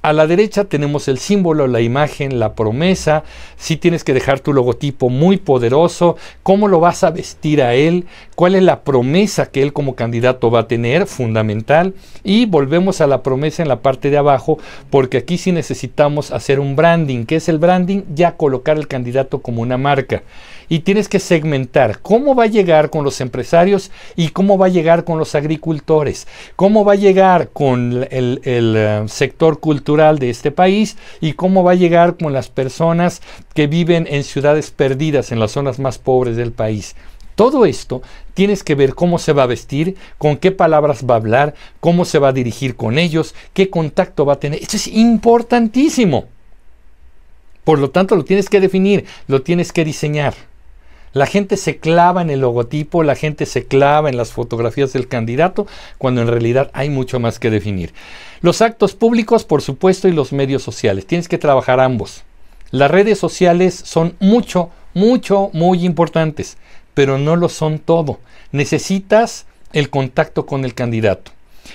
A la derecha tenemos el símbolo, la imagen, la promesa. Sí tienes que dejar tu logotipo muy poderoso. ¿Cómo lo vas a vestir a él? ¿Cuál es la promesa que él como candidato va a tener? Fundamental. Y volvemos a la promesa en la parte de abajo, porque aquí sí necesitamos hacer un branding. ¿Qué es el branding? Ya colocar el candidato como una marca. Y tienes que segmentar cómo va a llegar con los empresarios y cómo va a llegar con los agricultores, cómo va a llegar con el sector cultural de este país y cómo va a llegar con las personas que viven en ciudades perdidas, en las zonas más pobres del país. Todo esto tienes que ver cómo se va a vestir, con qué palabras va a hablar, cómo se va a dirigir con ellos, qué contacto va a tener. Esto es importantísimo. Por lo tanto, lo tienes que definir, lo tienes que diseñar. La gente se clava en el logotipo, la gente se clava en las fotografías del candidato, cuando en realidad hay mucho más que definir. Los actos públicos, por supuesto, y los medios sociales. Tienes que trabajar ambos. Las redes sociales son muy importantes, pero no lo son todo. Necesitas el contacto con el candidato.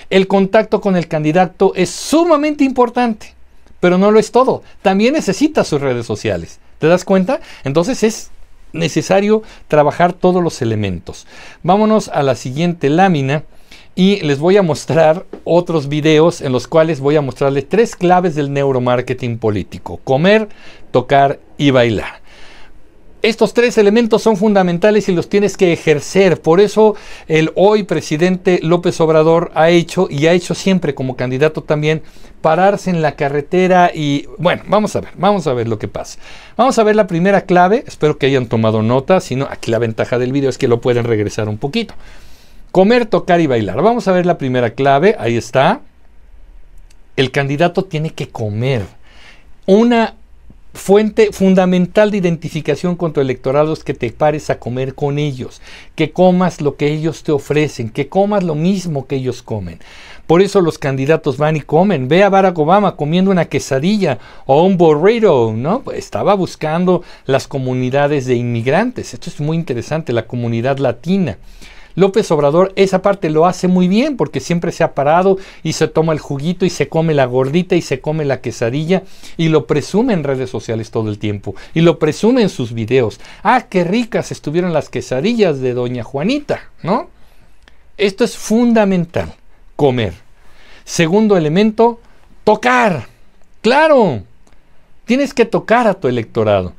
El contacto con el candidato es sumamente importante, pero no lo es todo. También necesitas sus redes sociales. ¿Te das cuenta? Entonces es necesario trabajar todos los elementos. Vámonos a la siguiente lámina y les voy a mostrar otros videos en los cuales voy a mostrarles 3 claves del neuromarketing político: comer, tocar y bailar. Estos 3 elementos son fundamentales y los tienes que ejercer. Por eso el hoy presidente López Obrador ha hecho, y ha hecho siempre como candidato también, pararse en la carretera y, bueno, vamos a ver lo que pasa. Vamos a ver la primera clave. Espero que hayan tomado nota. Si no, aquí la ventaja del video es que lo pueden regresar un poquito. Comer, tocar y bailar. Vamos a ver la primera clave. Ahí está. El candidato tiene que comer. Una fuente fundamental de identificación con tu electorado es que te pares a comer con ellos, que comas lo que ellos te ofrecen, que comas lo mismo que ellos comen. Por eso los candidatos van y comen. Ve a Barack Obama comiendo una quesadilla o un burrito, ¿no? Pues estaba buscando las comunidades de inmigrantes. Esto es muy interesante, la comunidad latina. López Obrador esa parte lo hace muy bien porque siempre se ha parado y se toma el juguito y se come la gordita y se come la quesadilla y lo presume en redes sociales todo el tiempo y lo presume en sus videos. ¡Ah, qué ricas estuvieron las quesadillas de doña Juanita!, ¿no? Esto es fundamental, comer. Segundo elemento, tocar. ¡Claro! Tienes que tocar a tu electorado.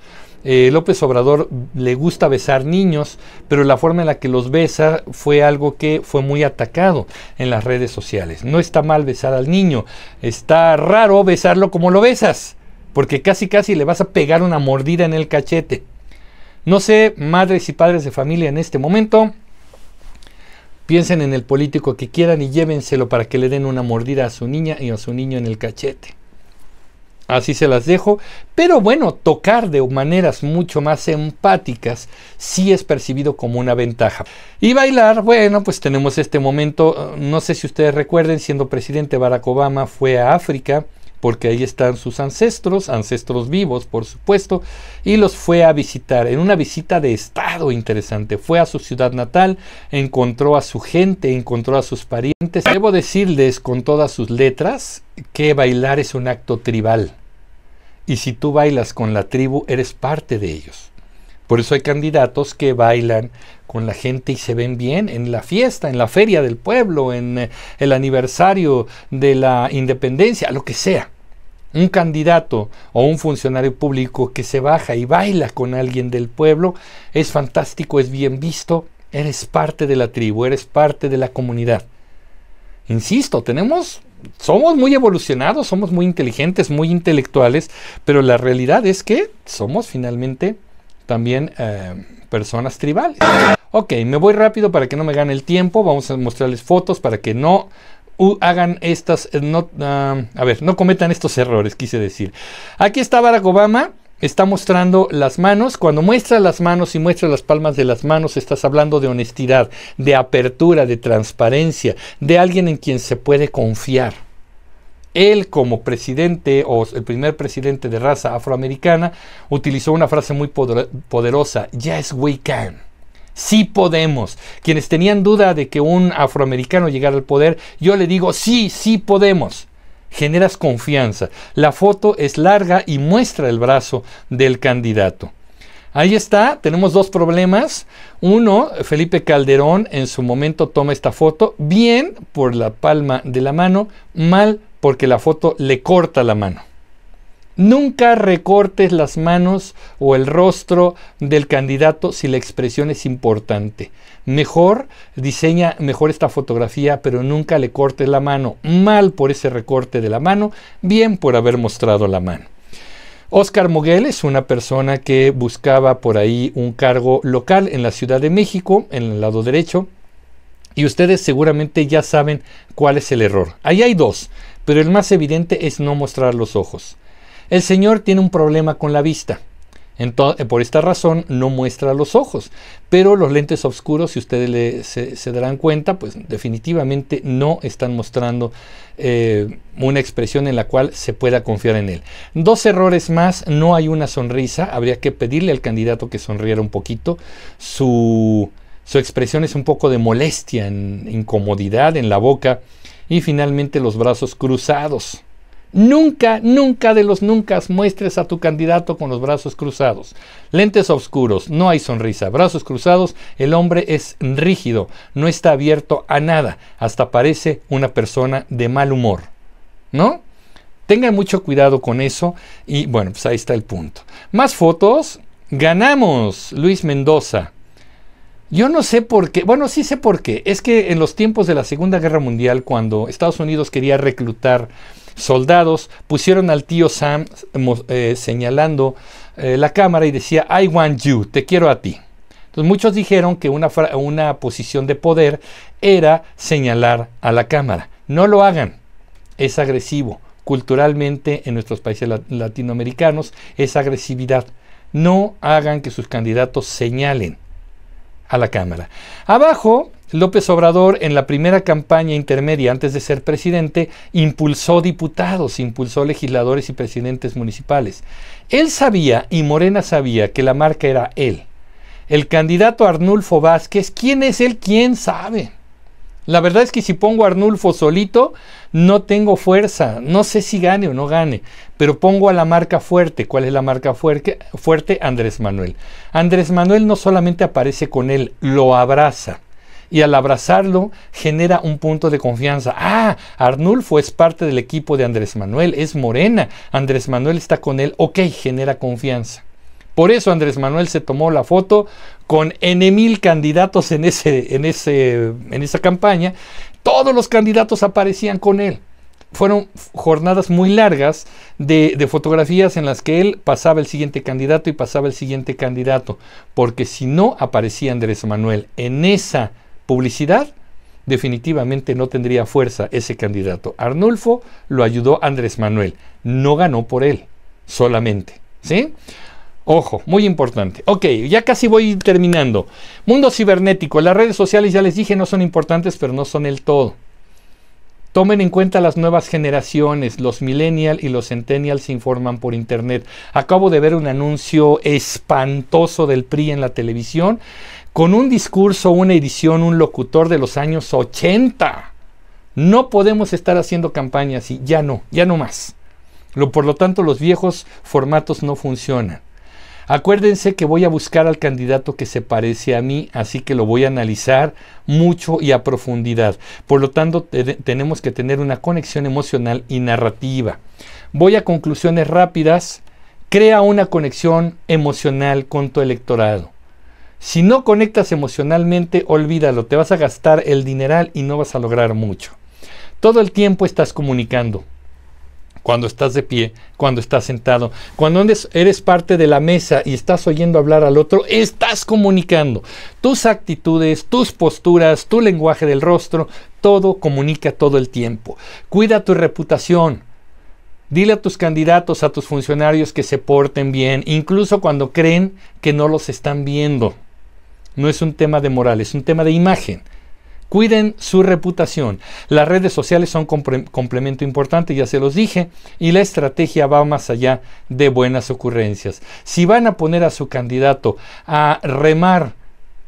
López Obrador le gusta besar niños, pero la forma en la que los besa fue algo que fue muy atacado en las redes sociales. No está mal besar al niño, está raro besarlo como lo besas, porque casi le vas a pegar una mordida en el cachete. No sé, madres y padres de familia en este momento, piensen en el político que quieran y llévenselo para que le den una mordida a su niña y a su niño en el cachete. Así se las dejo, pero bueno, tocar de maneras mucho más empáticas sí es percibido como una ventaja. Y bailar, bueno, pues tenemos este momento, no sé si ustedes recuerden, siendo presidente Barack Obama fue a África, porque ahí están sus ancestros vivos, por supuesto, y los fue a visitar en una visita de estado interesante. Fue a su ciudad natal, encontró a su gente, encontró a sus parientes. Debo decirles con todas sus letras que bailar es un acto tribal. Y si tú bailas con la tribu, eres parte de ellos. Por eso hay candidatos que bailan con la gente y se ven bien en la fiesta, en la feria del pueblo, en el aniversario de la independencia, lo que sea. Un candidato o un funcionario público que se baja y baila con alguien del pueblo es fantástico, es bien visto, eres parte de la tribu, eres parte de la comunidad. Insisto, somos muy evolucionados, somos muy inteligentes, muy intelectuales, pero la realidad es que somos finalmente también personas tribales. Ok, me voy rápido para que no me gane el tiempo, vamos a mostrarles fotos para que no hagan estas, no cometan estos errores, quise decir. Aquí está Barack Obama, está mostrando las manos. Cuando muestra las manos y muestra las palmas de las manos, estás hablando de honestidad, de apertura, de transparencia, de alguien en quien se puede confiar. Él, como presidente o el primer presidente de raza afroamericana, utilizó una frase muy poderosa: yes, we can. Sí podemos. Quienes tenían duda de que un afroamericano llegara al poder, yo le digo, sí podemos. Generas confianza. La foto es larga y muestra el brazo del candidato. Ahí está, tenemos dos problemas. Uno, Felipe Calderón en su momento toma esta foto, bien por la palma de la mano, mal porque la foto le corta la mano. Nunca recortes las manos o el rostro del candidato si la expresión es importante. Diseña mejor esta fotografía, pero nunca le cortes la mano. Mal por ese recorte de la mano, bien por haber mostrado la mano. Óscar Moguel es una persona que buscaba por ahí un cargo local en la Ciudad de México, en el lado derecho, y ustedes seguramente ya saben cuál es el error. Ahí hay dos, pero el más evidente es no mostrar los ojos. El señor tiene un problema con la vista. Por esta razón no muestra los ojos. Pero los lentes oscuros, si ustedes se darán cuenta, pues definitivamente no están mostrando una expresión en la cual se pueda confiar en él. Dos errores más: no hay una sonrisa. Habría que pedirle al candidato que sonriera un poquito. Su expresión es un poco de molestia, incomodidad en la boca. Y finalmente los brazos cruzados. Nunca de los nunca muestres a tu candidato con los brazos cruzados. Lentes oscuros, no hay sonrisa. Brazos cruzados, el hombre es rígido, no está abierto a nada. Hasta parece una persona de mal humor, ¿no? Tengan mucho cuidado con eso. Y bueno, pues ahí está el punto. Más fotos. Ganamos. Luis Mendoza. Yo no sé por qué, bueno, sí sé por qué. Es que en los tiempos de la Segunda Guerra Mundial, cuando Estados Unidos quería reclutar soldados, pusieron al tío Sam señalando la cámara y decía, I want you, te quiero a ti. Entonces muchos dijeron que una posición de poder era señalar a la cámara. No lo hagan, es agresivo. culturalmente en nuestros países latinoamericanos, es agresividad. No hagan que sus candidatos señalen a la Cámara. Abajo, López Obrador, en la primera campaña intermedia antes de ser presidente, impulsó diputados, impulsó legisladores y presidentes municipales. Él sabía, y Morena sabía, que la marca era él. El candidato Arnulfo Vázquez, ¿quién es él? ¿Quién sabe? La verdad es que si pongo a Arnulfo solito, no tengo fuerza. No sé si gane o no gane, pero pongo a la marca fuerte. ¿Cuál es la marca fuerte? Andrés Manuel. Andrés Manuel no solamente aparece con él, lo abraza. Y al abrazarlo genera un punto de confianza. Ah, Arnulfo es parte del equipo de Andrés Manuel, es Morena. Andrés Manuel está con él, ok, genera confianza. Por eso Andrés Manuel se tomó la foto con N,000 candidatos en esa campaña. Todos los candidatos aparecían con él. Fueron jornadas muy largas de fotografías en las que él pasaba el siguiente candidato y pasaba el siguiente candidato. Porque si no aparecía Andrés Manuel en esa publicidad, definitivamente no tendría fuerza ese candidato. Arnulfo lo ayudó Andrés Manuel, no ganó por él solamente, ¿sí? Ojo, muy importante. Ok, ya casi voy terminando. Mundo cibernético. Las redes sociales, ya les dije, no son importantes, pero no son el todo. Tomen en cuenta las nuevas generaciones. Los millennials y los centennials se informan por internet. Acabo de ver un anuncio espantoso del PRI en la televisión, con un discurso, una edición, un locutor de los años 80. No podemos estar haciendo campaña así. Ya no más. Por lo tanto, los viejos formatos no funcionan. Acuérdense que voy a buscar al candidato que se parece a mí, así que lo voy a analizar mucho y a profundidad. Por lo tanto, tenemos que tener una conexión emocional y narrativa. Voy a conclusiones rápidas. Crea una conexión emocional con tu electorado. Si no conectas emocionalmente, olvídalo. Te vas a gastar el dineral y no vas a lograr mucho. Todo el tiempo estás comunicando. Cuando estás de pie, cuando estás sentado, cuando eres parte de la mesa y estás oyendo hablar al otro, estás comunicando. Tus actitudes, tus posturas, tu lenguaje del rostro, todo comunica todo el tiempo. Cuida tu reputación. Dile a tus candidatos, a tus funcionarios que se porten bien, incluso cuando creen que no los están viendo. No es un tema de moral, es un tema de imagen. Cuiden su reputación. Las redes sociales son complemento importante, ya se los dije, y la estrategia va más allá de buenas ocurrencias. Si van a poner a su candidato a remar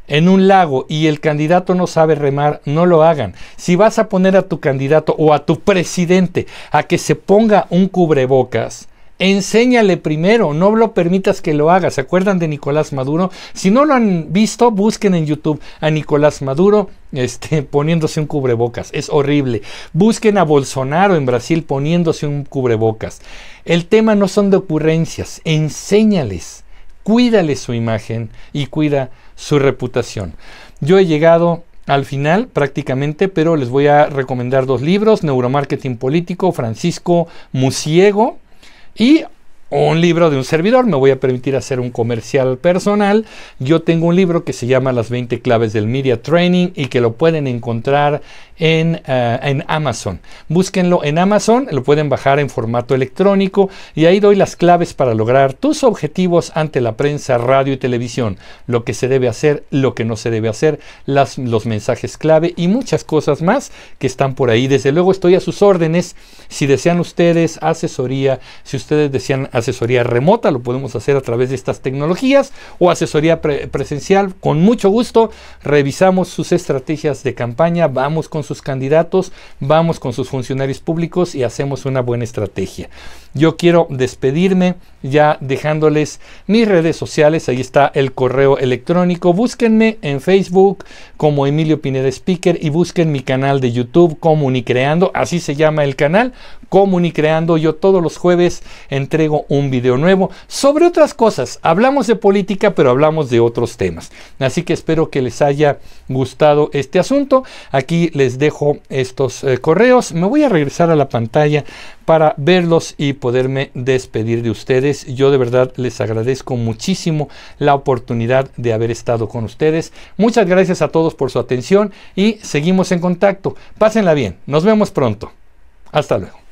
en un lago y el candidato no sabe remar, no lo hagan. Si vas a poner a tu candidato o a tu presidente a que se ponga un cubrebocas, enséñale primero, no lo permitas que lo haga. ¿Se acuerdan de Nicolás Maduro? Si no lo han visto, busquen en YouTube a Nicolás Maduro poniéndose un cubrebocas. Es horrible. Busquen a Bolsonaro en Brasil poniéndose un cubrebocas. El tema no son de ocurrencias. Enséñales, cuídale su imagen y cuida su reputación. Yo he llegado al final prácticamente, pero les voy a recomendar 2 libros: Neuromarketing Político, Francisco Musiego, y un libro de un servidor. Me voy a permitir hacer un comercial personal. Yo tengo un libro que se llama Las 20 claves del Media Training y que lo pueden encontrar en Amazon. Búsquenlo en Amazon, lo pueden bajar en formato electrónico y ahí doy las claves para lograr tus objetivos ante la prensa, radio y televisión. Lo que se debe hacer, lo que no se debe hacer, los mensajes clave y muchas cosas más que están por ahí. Desde luego estoy a sus órdenes. Si desean ustedes asesoría, si ustedes desean asesoría remota, lo podemos hacer a través de estas tecnologías, o asesoría presencial, con mucho gusto revisamos sus estrategias de campaña, vamos con sus candidatos, vamos con sus funcionarios públicos y hacemos una buena estrategia. Yo quiero despedirme ya dejándoles mis redes sociales. Ahí está el correo electrónico. Búsquenme en Facebook como Emilio Pineda Speaker y busquen mi canal de YouTube Comunicreando, así se llama el canal, Comunicreando. Yo todos los jueves entrego un video nuevo sobre otras cosas. Hablamos de política, pero hablamos de otros temas. Así que espero que les haya gustado este asunto. Aquí les dejo estos correos. Me voy a regresar a la pantalla para verlos y poderme despedir de ustedes. Yo de verdad les agradezco muchísimo la oportunidad de haber estado con ustedes. Muchas gracias a todos por su atención y seguimos en contacto. Pásenla bien. Nos vemos pronto. Hasta luego.